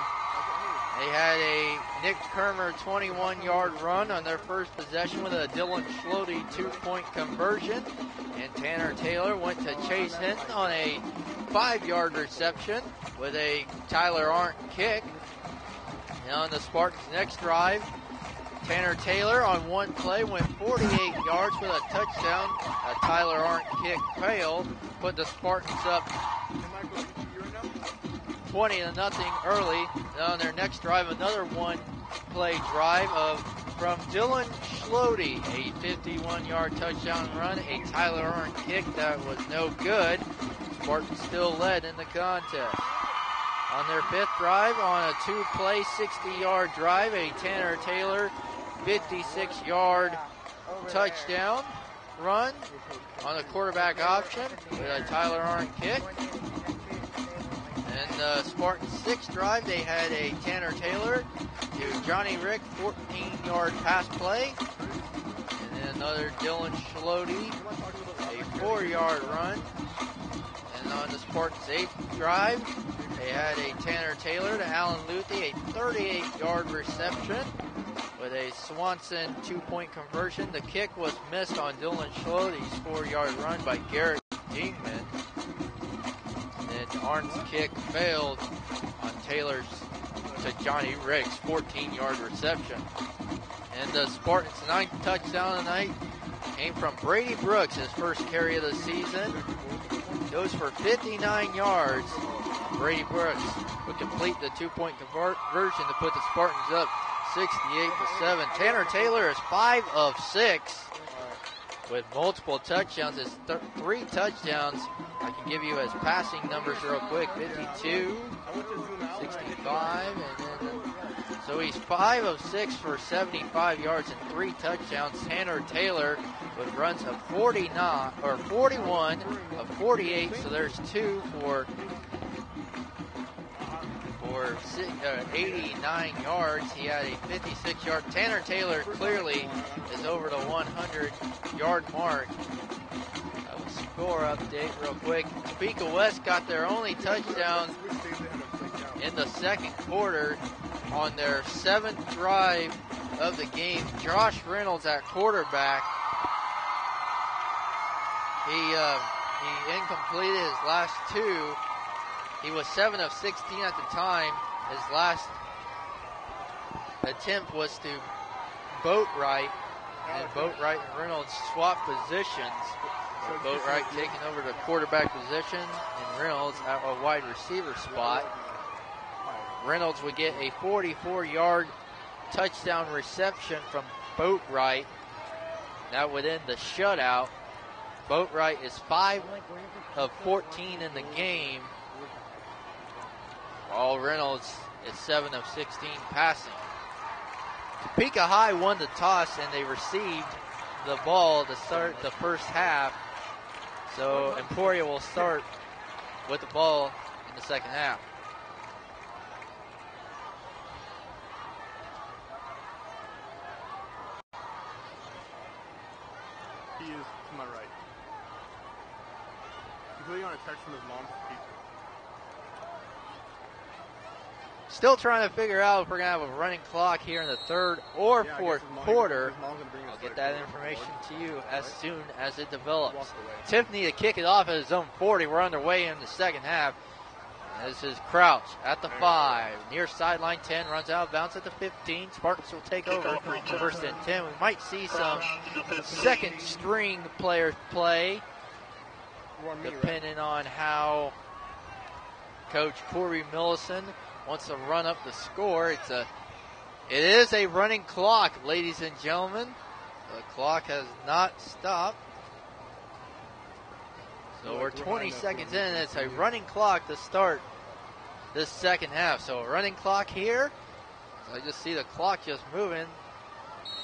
They had a Nick Kermer 21-yard run on their first possession with a Dylan Schlody 2-point conversion. And Tanner Taylor went to Chase Hinton on a 5-yard reception with a Tyler Arndt kick. And on the Spartans' next drive, Tanner Taylor on one play went 48 yards with a touchdown. A Tyler Arndt kick failed, put the Spartans up 20-0 early. And on their next drive, another one-play drive from Dylan Schlody, a 51-yard touchdown run, a Tyler Arndt kick that was no good. Spartans still led in the contest. On their 5th drive, on a 2-play, 60-yard drive, a Tanner Taylor 56-yard touchdown run on a quarterback option with a Tyler Arndt kick. In the Spartans' sixth drive, they had a Tanner Taylor to Johnny Rick 14-yard pass play. And then another Dylan Schlote, a 4-yard run. And on the Spartans' eighth drive, they had a Tanner Taylor to Alan Luthi, a 38-yard reception with a Swanson 2-point conversion. The kick was missed on Dylan Schlote's 4-yard run by Garrett Dingman. And Arndt's kick failed on Taylor's to Johnny Riggs' 14-yard reception. And the Spartans' ninth touchdown of the night came from Brady Brooks, his first carry of the season. Goes for 59 yards. Brady Brooks would complete the 2-point conversion to put the Spartans up 68-7. Tanner Taylor is 5 of 6 with multiple touchdowns. His 3 touchdowns I can give you as passing numbers real quick. 52, 65, and then so he's 5 of 6 for 75 yards and 3 touchdowns. Tanner Taylor with runs of 41 of 48. So there's 2 for 89 yards. He had a 56-yard. Tanner Taylor clearly is over the 100-yard mark. Score update real quick. Topeka West got their only touchdown in the second quarter on their 7th drive of the game. Josh Reynolds at quarterback. He incompleted his last 2. He was 7 of 16 at the time. His last attempt was to Boatwright, and Boatwright and Reynolds swapped positions. So Boatwright taking over the quarterback position, and Reynolds at a wide receiver spot. Reynolds would get a 44-yard touchdown reception from Boatwright. That would end the shutout. Boatwright is 5 of 14 in the game, while Reynolds is 7 of 16 passing. Topeka High won the toss, and they received the ball to start the first half. So Emporia will start with the ball in the second half. He is to my right. He's waiting on a text from his mom. Still trying to figure out if we're going to have a running clock here in the third or fourth quarter. I'll get that information to you as soon as it develops. Tiffany to kick it off at his own 40. We're underway in the second half. This is Crouch at the 5. Near sideline 10. Runs out of bounds at the 15. Spartans will take over first and 10. We might see some second string players play, depending on how Coach Corey Millison wants to run up the score. It is a running clock, ladies and gentlemen. The clock has not stopped. So we're 20 seconds in, and it's a running clock to start this second half. So a running clock here. I just see the clock just moving.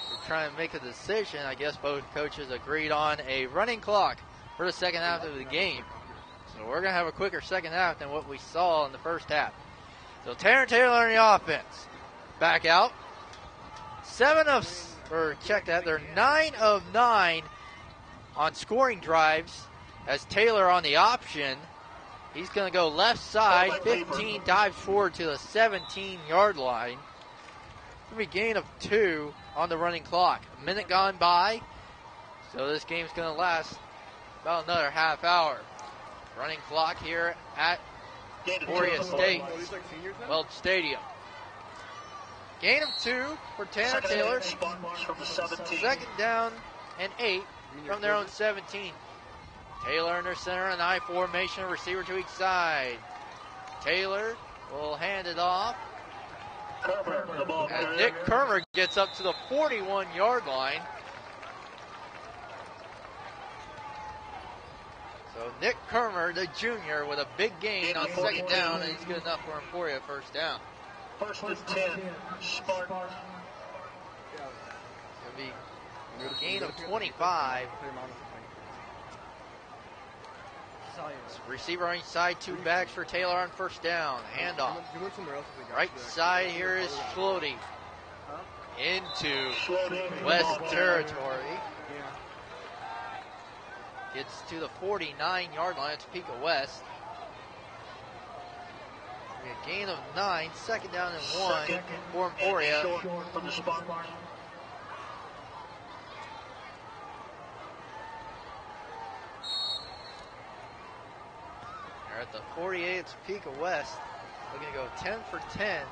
We're trying to make a decision. I guess both coaches agreed on a running clock for the second half of the game. So we're going to have a quicker second half than what we saw in the first half. So Tanner Taylor in the offense. Back out. They're 9 of 9 on scoring drives as Taylor on the option. He's going to go left side. 15 dives forward to the 17-yard line. It'll be a gain of 2 on the running clock. A minute gone by. So this game's going to last about another half hour. Running clock here at Emporia State Welch Stadium. Gain of 2 for Tanner Taylor. Second down and 8 from their own 17. Taylor in their center, an I formation, receiver to each side. Taylor will hand it off. And Nick Kermer gets up to the 41-yard line. So Nick Kermer, the junior, with a big gain on second down, and he's good enough for Emporia first down. First and 10, Spartan. It'll be a gain of 25. Receiver on each side, 2 backs for Taylor on first down. Handoff. He went somewhere else. Right side here is Schlody. Into West Territory. Gets to the 49-yard line. Topeka West. A gain of 9. Second down and 1 for Emporia. They're at the 48 of Topeka West. Looking to go 10 for 10.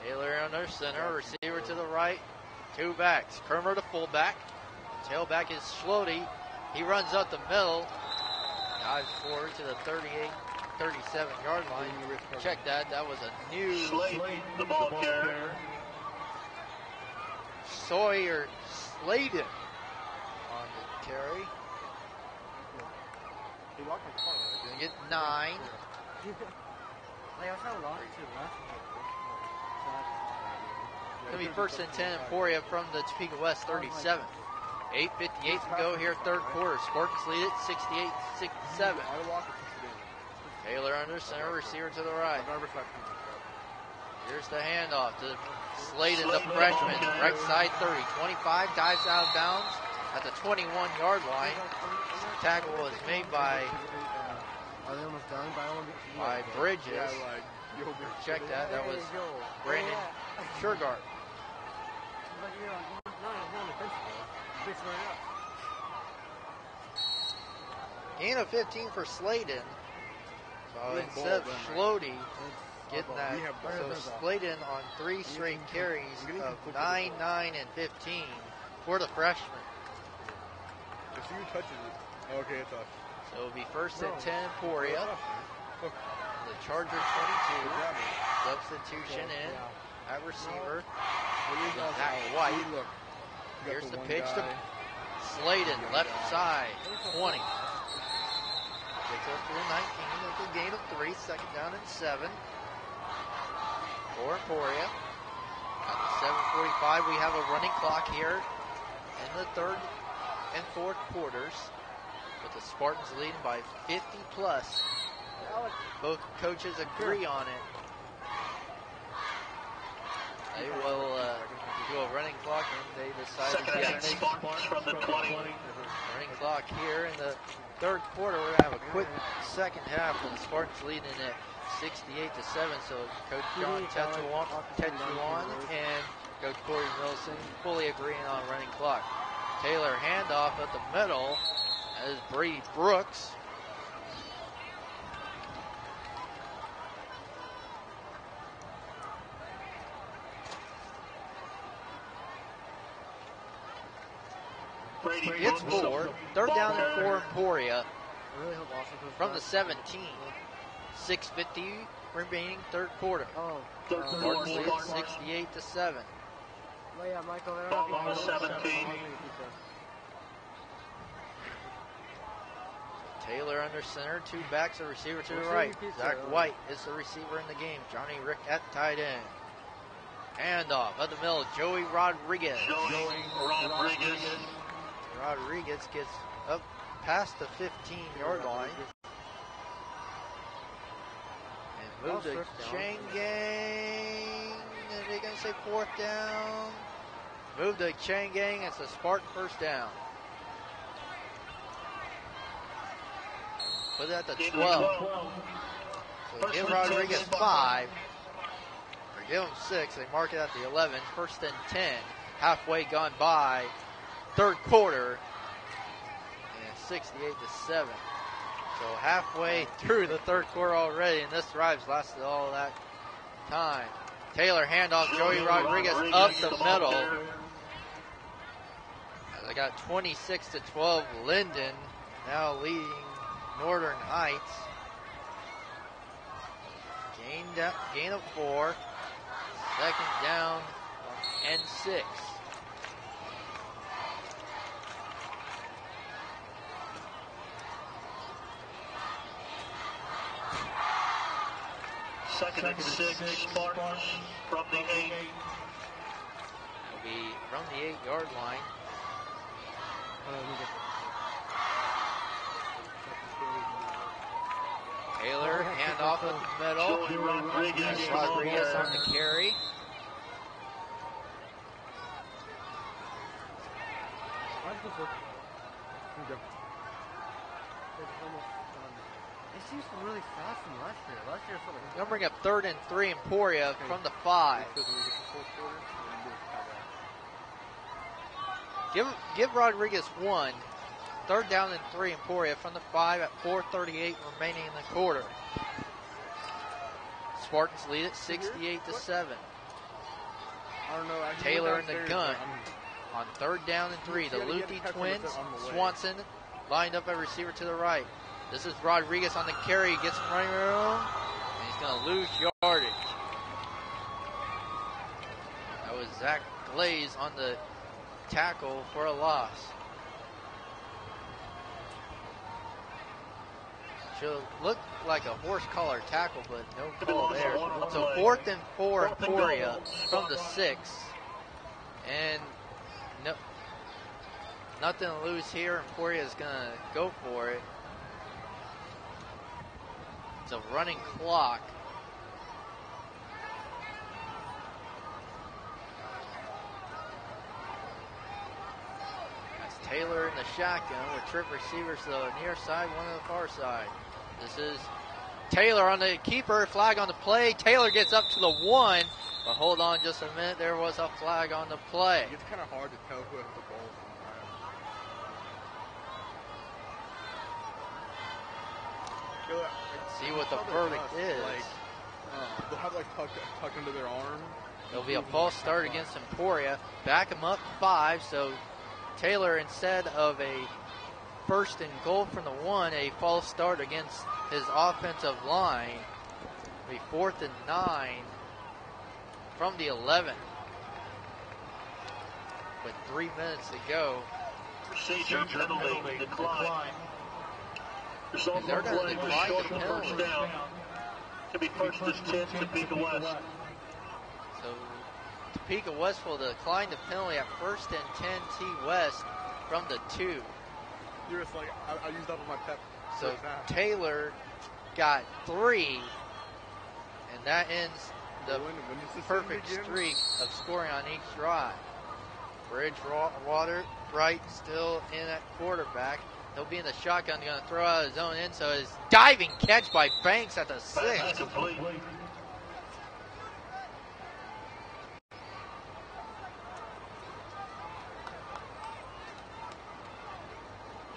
Taylor under center, receiver to the right, 2 backs. Kermer to fullback. Tailback is Schlody. He runs up the middle. Dives forward to the 38, 37-yard line. Check that. That was a new the ball carrier. Sawyer Sladen on the carry. Gonna get 9. Gonna be first and 10 Emporia from the Topeka West 37. 8:58 to go here, third quarter. Spartans lead it 68-67. Taylor under center, receiver to the right. Here's the handoff to Sladen, the freshman. Right side 30, 25, dives out of bounds at the 21-yard line. Tackle was made by Bridges. Check that. That was Brandon Shergard. Gain of 15 for Sladen. So instead of Schlody getting that, so Sladen on 3 straight carries of 9, 9, and 15 for the freshman. If you touches it, okay, it's us. So it'll be first and 10 Emporia. The Charger 22. Substitution in at receiver. Zach White. Here's the pitch to Sladen, left side, 20. Gets up to the 19 with a gain of 3, second down and 7. For Emporia. At the 7:45, we have a running clock here in the third and fourth quarters, with the Spartans leading by 50 plus. Both coaches agree on it. They will do a running clock, and they decided to get from the 20. Running clock here in the third quarter. We're going to have a quick second half with the Spartans leading at 68-7. So Coach John Tetuan and Coach Corey Wilson fully agreeing on a running clock. Taylor handoff at the middle. That is Brady Brooks. It's 4. Third down and 4 Emporia from the 17. 6:50 remaining third quarter. Spartans lead 68-7. Ball 17. Taylor under center, 2 backs, a receiver to the right. Zach White is the receiver in the game. Johnny Rick at tight end. Handoff at the middle, Joey Rodriguez. Rodriguez gets up past the 15-yard line. And move to chain gang. And they're going to say fourth down. Move to chain gang. It's a Spartan first down. Put it at the 12. So give Rodriguez 5. Or give him 6. They mark it at the 11. First and 10. Halfway gone by. Third quarter. And 68-7. So halfway through the third quarter already. And this drive's lasted all that time. Taylor handoff. Joey Rodriguez up the middle. They got 26-12. Linden now leading Northern Heights. Gain of 4. Second down and 6. Second and 6, Spartans from the 8. It'll be from the 8-yard line. Handing off at the middle. Joey Rodriguez. That's Rodriguez on the carry. It seems really fast from last year. Last year, sort of. Gonna bring up 3rd and 3 Emporia from the 5. Give Rodriguez 1. 3rd down and 3 Emporia from the 5 at 4:38 remaining in the quarter. Spartans lead it 68-7. I don't know. Taylor in the gun on 3rd down and 3. The Luthi twins, Swanson lined up a receiver to the right. This is Rodriguez on the carry, gets some running room, and he's going to lose yardage. That was Zach Glaze on the tackle for a loss. Should look like a horse collar tackle, but no call there. So 4th and 4 Emporia from the 6. And no, nothing to lose here. Emporia is going to go for it. It's a running clock. That's Taylor in the shotgun with trip receivers to the near side, one on the far side. This is Taylor on the keeper, flag on the play. Taylor gets up to the 1, but hold on just a minute. There was a flag on the play. It's kind of hard to tell who has the ball. See what the verdict is. They'll have tucked under their arm. There'll be a false start against Emporia. Back him up 5. So Taylor, instead of a 1st and goal from the 1, a false start against his offensive line. It'll be 4th and 9 from the 11. With 3 minutes to go. Procedure penalty decline. Result They're of going play to was decline short the of penalty. 1st down. To be 1st and 10 Topeka West. So Topeka West will decline the penalty at 1st and 10 T West from the 2. You're just like, I used up my pep. So Taylor got 3, and that ends the perfect streak of scoring on each drive. Bridgewater Bright still in at quarterback. He'll be in the shotgun, going to throw out his own end, so his diving catch by Banks at the 6.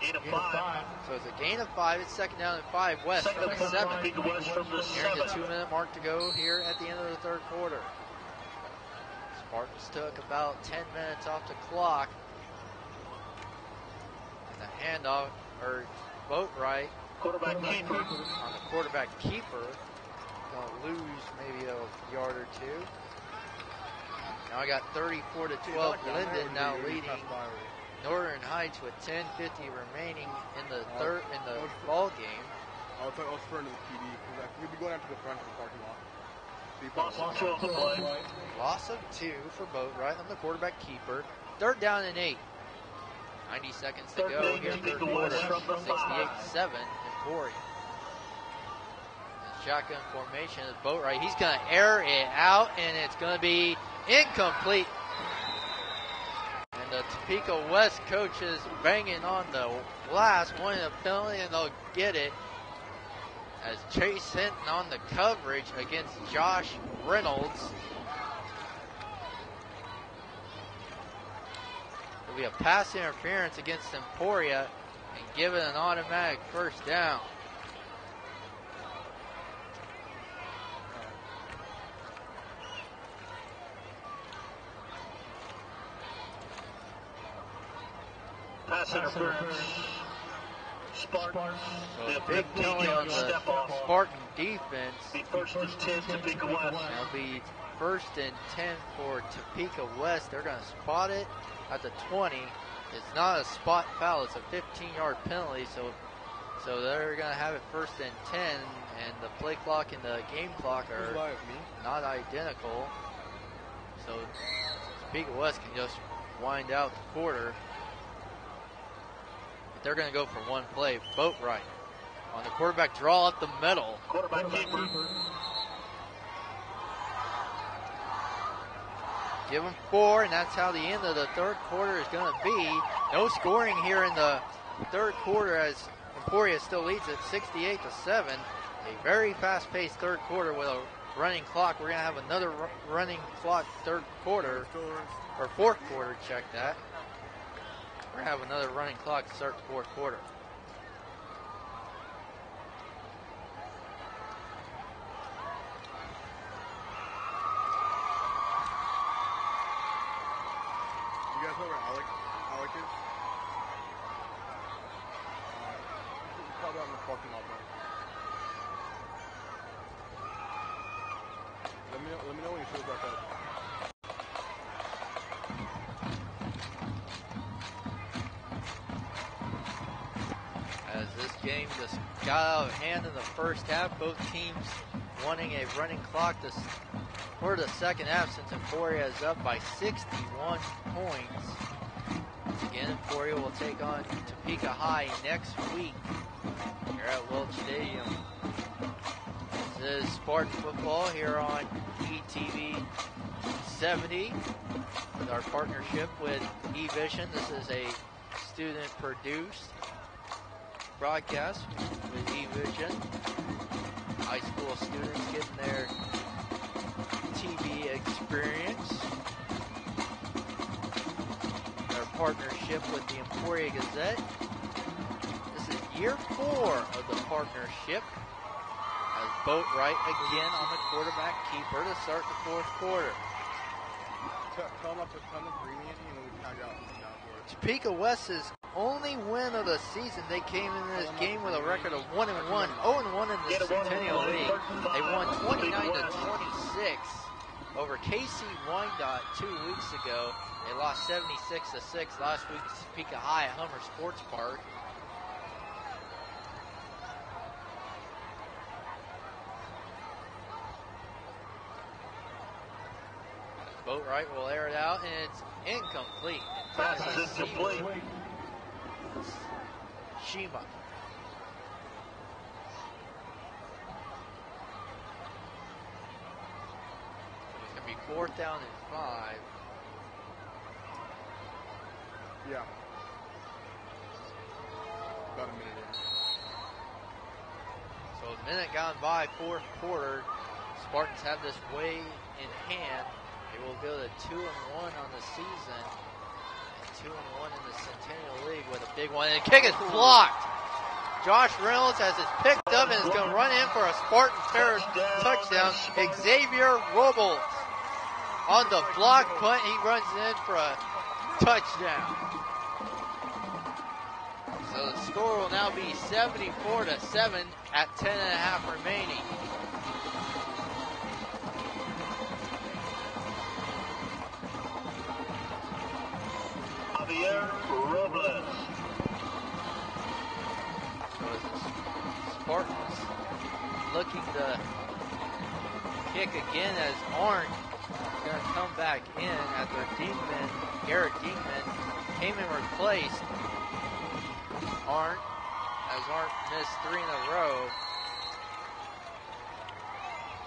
Gain of 5. So it's a gain of 5. It's 2nd down and 5 West from the 7. Nearing the 2-minute mark to go here at the end of the 3rd quarter. Spartans took about 10 minutes off the clock. And the handoff, or Boatwright Quarterback keeper. on the quarterback keeper. Going to lose maybe a yard or 2. Now I got 34-12. Linden now leading Northern Heights with 10:50 remaining in the ball game. I was referring to the PD because we'd be going out to the front of the parking lot. Loss of 2 on the play. Loss of 2 for Boatwright on the quarterback keeper. 3rd down and 8. 90 seconds to go here in the 3rd quarter. 68-7 Emporia. Shotgun formation is Boatwright. He's going to air it out, and it's going to be incomplete. And the Topeka West coaches banging on the glass, wanting a penalty, and they'll get it. As Chase Hinton on the coverage against Josh Reynolds. There'll be a pass interference against Emporia and give it an automatic 1st down. Pass interference. Spartans. So a big penalty on the Spartan defense. Be 1st and 10 Topeka West. It'll be 1st and 10 for Topeka West. They're going to spot it at the 20. It's not a spot foul. It's a 15-yard penalty. So they're going to have it 1st and 10. And the play clock and the game clock are not identical. So Topeka West can just wind out the quarter. They're going to go for one play. Boatwright On the quarterback draw up the middle. Quarterback keeper. Give them 4, and that's how the end of the third quarter is going to be. No scoring here in the third quarter as Emporia still leads at 68-7. A very fast-paced third quarter with a running clock. We're going to have another running clock third quarter, or fourth quarter, check that. We're going to have another running clock to start the fourth quarter. You guys know where Alec is? He's probably on the parking lot there. Let me know when he shows back up. As this game just got out of hand in the first half, both teams wanting a running clock for the second half since Emporia is up by 61 points. Once again, Emporia will take on Topeka High next week here at Welch Stadium. This is Spartan football here on ETV 70 with our partnership with eVision. This is a student-produced broadcast with eVision. High school students getting their TV experience. Our partnership with the Emporia Gazette. This is year 4 of the partnership. As Boatwright again on the quarterback keeper to start the fourth quarter. Tell him not to bring me any and then we can tag out down for it. Topeka West's only win of the season. They came in this game with a record of 1-1, 0-1 in the Centennial League. They won 29-26 over KC Wyandotte 2 weeks ago. They lost 76-6 last week to Topeka High at Hummer Sports Park. Boatwright will air it out, and it's incomplete. Pass is incomplete. Shima. It's going to be 4th down and 5. Yeah. About a minute in. So a minute gone by, fourth quarter. Spartans have this way in hand. They will go to 2-1 on the season. 2-1 in the Centennial League with a big one. And the kick is blocked. Josh Reynolds has it picked up and is going to run in for a Spartan Terror touchdown. Xavier Robles on the block punt. He runs in for a touchdown. So the score will now be 74-7 at 10.5 remaining. Javier Robles. So the Spartans looking to kick again as Arndt is going to come back in after Garrett Dinkman came and replaced Arndt as Arndt missed 3 in a row.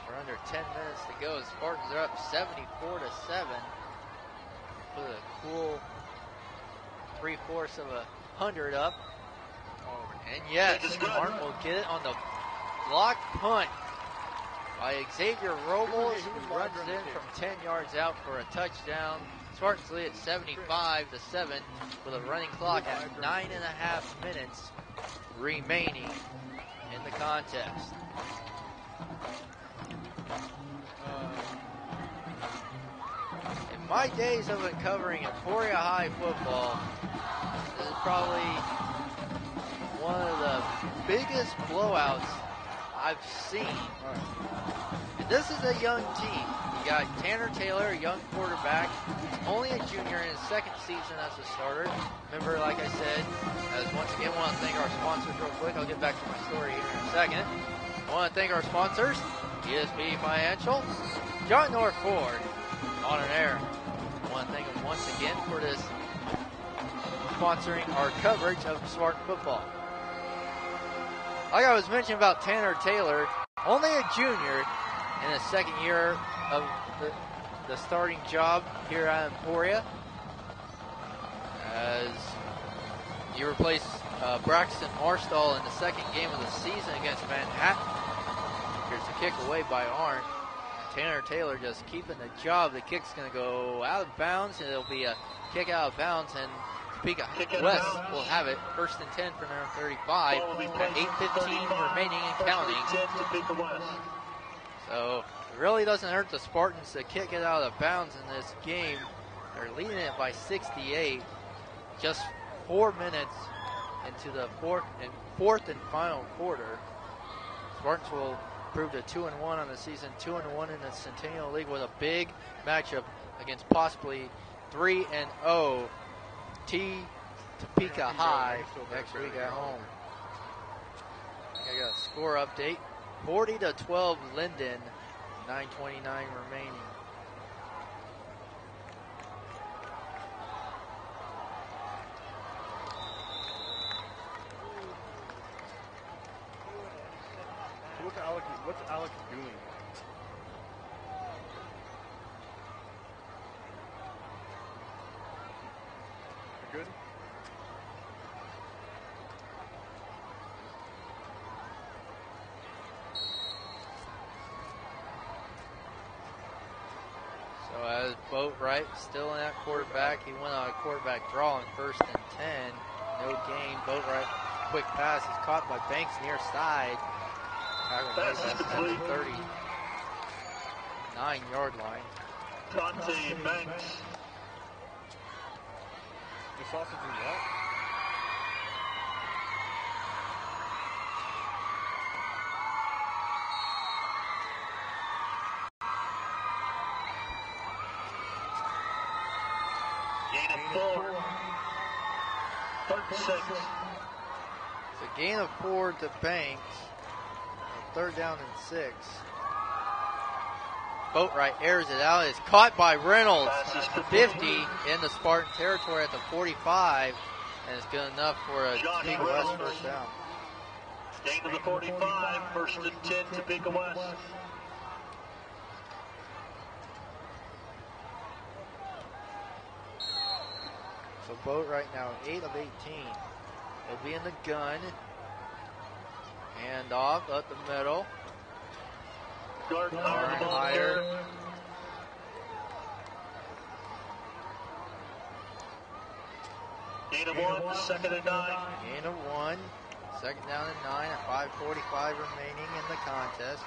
We're under 10 minutes to go. The Spartans are up 74-7 with a cool 3/4 of 100 up. And yes, Arndt will get it on the block punt by Xavier Robles, who runs in from 10 yards out for a touchdown. Spartans lead at 75-7 with a running clock at 9.5 minutes remaining in the contest. In my days of covering Emporia High football, this is probably one of the biggest blowouts I've seen. And this is a young team. You got Tanner Taylor, a young quarterback. He's only a junior in his second season as a starter. Remember, like I said, as once again, I want to thank our sponsors real quick. I'll get back to my story here in a second. I want to thank our sponsors, ESP Financial, John North Ford, On Air. I want to thank them once again for this sponsoring our coverage of Spartan football. like I was mentioning about Tanner Taylor, only a junior in his second year of the starting job here at Emporia, as he replaced Braxton Marstall in the second game of the season against Manhattan. Here's the kick away by Arndt. Tanner Taylor just keeping the job. The kick's going to go out of bounds, and it'll be a kick out of bounds, and Topeka West will have it. 1st and 10 from their 35 at 8:15 remaining and counting. So it really doesn't hurt the Spartans to kick it out of bounds in this game. They're leading it by 68. Just 4 minutes into the fourth and final quarter. Spartans will improve to 2-1 on the season, 2-1 in the Centennial League with a big matchup against possibly 3-0 Topeka High next week at home. I got a score update. 40-12 Linden, 9:29 remaining. What's Alex doing? Good? So as Boatwright still in that quarterback, he went on a quarterback draw on 1st and 10. No gain. Boatwright, quick pass is caught by Banks near side. That's at the 39-yard line. Dante Banks. The sausage and what? Gain of 4. 3rd and 6. So gain of 4 to Banks. 3rd down and 6. Boatwright airs it out. It's caught by Reynolds. 50 in the Spartan territory at the 45. And it's good enough for a Topeka West 1st down. Gain to the 45. 1st and 10 Topeka West. So Boatwright now 8 of 18. He'll be in the gun. Hand off up the middle. Higher. Gain of 1, 2nd and 9. Gain of 1. 2nd down and 9 at 5:45 remaining in the contest.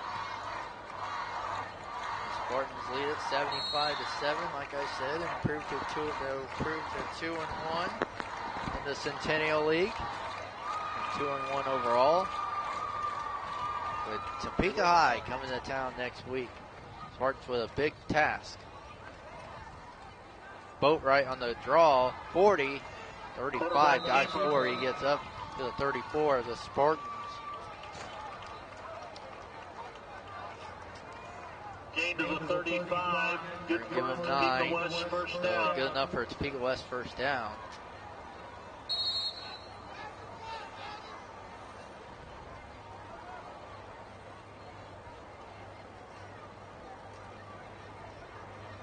The Spartans lead at 75-7, like I said, and improved to 2-1 in the Centennial League. And 2-1 overall. With Topeka High coming to town next week. Spartans with a big task. Boatwright on the draw, 40, 35, dives 4. He gets up to the 34 of the Spartans. Gain to the 35. Good for Give him Topeka 9. West 1st So down. good enough for Topeka West 1st down.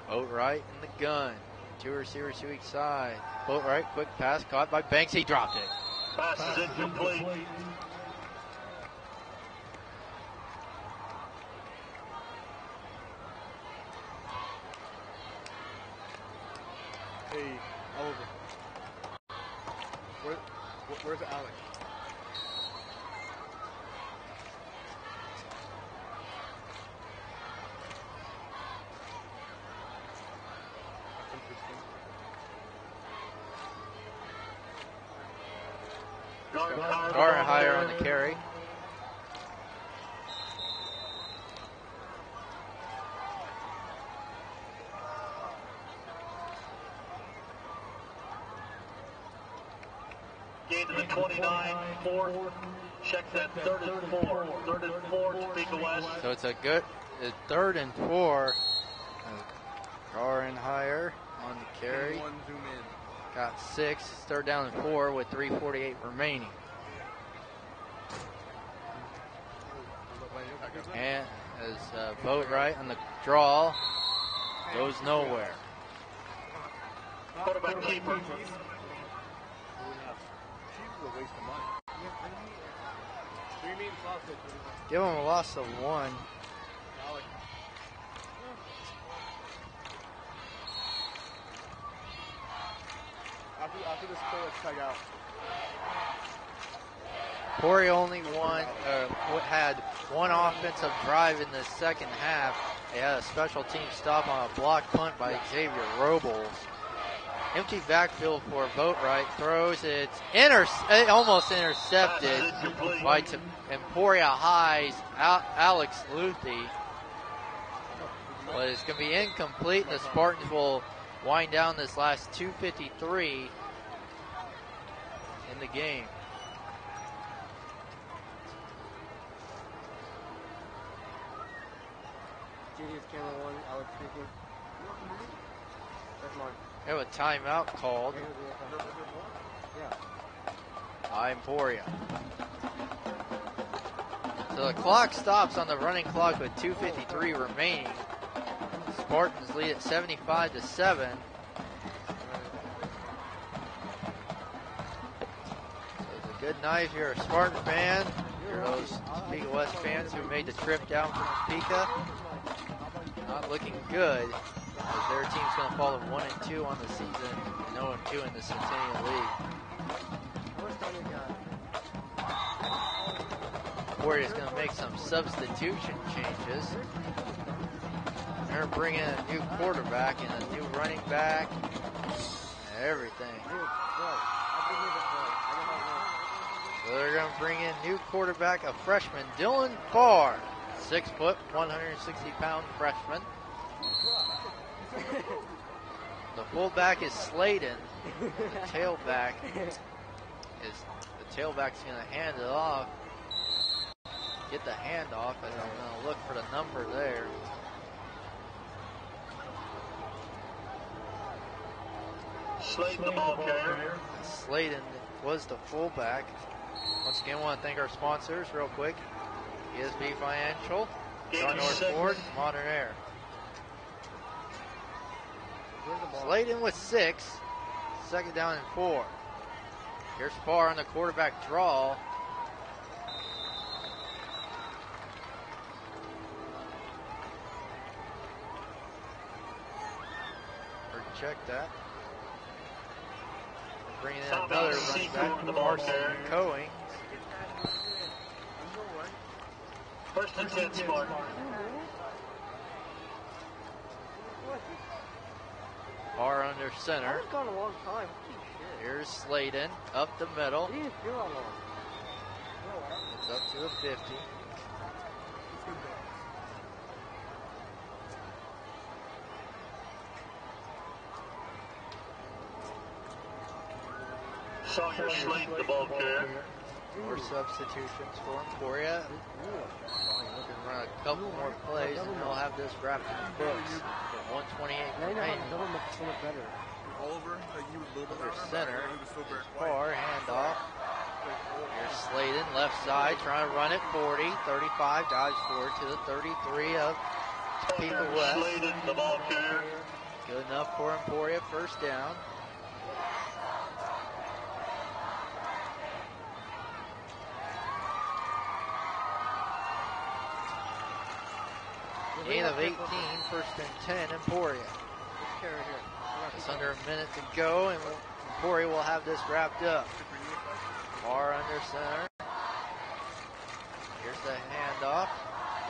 Boatwright in the gun. 2 receivers to each side. Boatwright, quick pass caught by Banks. He dropped it. Pass is incomplete. Hey, Oliver. Where's Alex? Garner higher on the carry. Gain to the 29, 4. Check that 3rd and 4. 3rd and 4, Topeka West. So it's a good 3rd and 4. Garner higher on the carry. One zoom in. Got 6. 3rd down and 4 with 3:48 remaining. And as Boatwright on the draw goes nowhere. Quarterback keeper. Give him a loss of 1. After this play, let's tag out. Emporia only had one offensive drive in the second half. They had a special team stop on a block punt by Xavier Robles. Empty backfield for Boatwright. Throws it. Almost intercepted by Emporia High's Alex Luthi. But it's going to be incomplete, and the Spartans will wind down this last 2:53 in the game. GD's camera 1, Alex speaking. That's mine. They have a timeout called by Emporia. So the clock stops on the running clock with 2:53 remaining. Spartans lead at 75-7. So it's a good night if you're a Spartan fan. You're those Topeka West fans who made the trip down from Topeka. Not looking good, as their team's going to fall to 1-2 on the season and 0-2 in the Centennial League. Emporia's going to make some substitution changes. They're bringing a new quarterback and a new running back and everything. So they're going to bring in new quarterback, a freshman, Dylan Barr, 6 foot, 160-pound freshman. The fullback is Sladen. The tailback's going to hand it off. Get the handoff, as I'm going to look for the number there. Sladen, the ball carrier. Sladen was the fullback. Once again, I want to thank our sponsors real quick. ESB Financial, John North Ford, Modern Air. Sladen with 6. Second down and 4. Here's Farr on the quarterback draw. Check that. Bringing in another running back, Marson Coing. First and 10, Spartan. Far under center. It's gone a long time. Here's Sladen up the middle. He didn't feel that long. It's up to the 50. Sawyer Sladen, the ball carrier. More substitutions for Emporia. They can run a couple more plays and they'll have this wrapped in the books. With 128 remaining. Oliver, Under center. Far handoff. Here's Sladen, left side, trying to run it. 40, 35, dives forward to the 33 of Topeka West. Sladen, the ball carrier. Good enough for Emporia, first down. Gain of 18, first and 10, Emporia. Just under a minute to go, and Emporia will have this wrapped up. Far under center. Here's the handoff.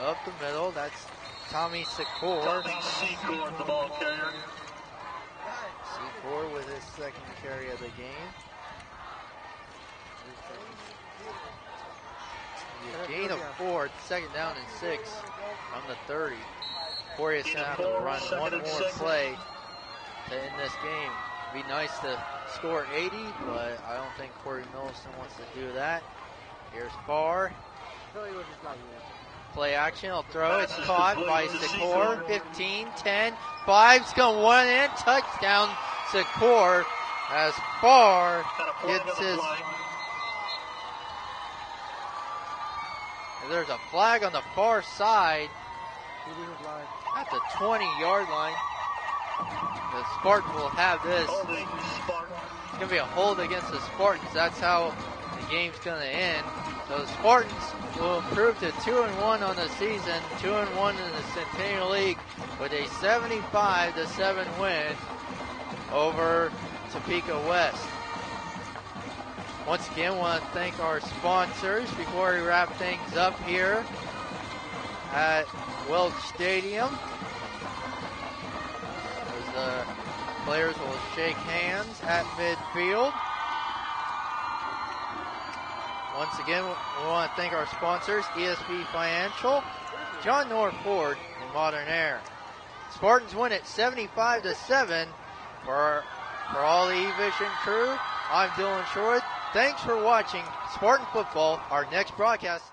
Up the middle, that's Tommy Secor. Tommy Secor, the ball carrier. Secor with his second carry of the game. Gain of 4, second down and 6 from the 30. Emporia's going to have to run one more play to end this game. It'd be nice to score 80, but I don't think Corey Millicent wants to do that. Here's Farr. Play action, he'll throw. It's caught by Secor. 15, 10, 5's going to one in. Touchdown, Secor, as Farr gets his There's a flag on the far side at the 20-yard line. The Spartans will have this. Holding Spartan. It's going to be a hold against the Spartans. That's how the game's going to end. So the Spartans will improve to 2-1 on the season, 2-1 in the Centennial League with a 75-7 win over Topeka West. Once again, I want to thank our sponsors before we wrap things up here at Welch Stadium. As the players will shake hands at midfield. Once again, we want to thank our sponsors, ESP Financial, John North Ford, and Modern Air. Spartans win at 75-7 for all the E-Vision crew. I'm Dylan Short. Thanks for watching Spartan Football. Our next broadcast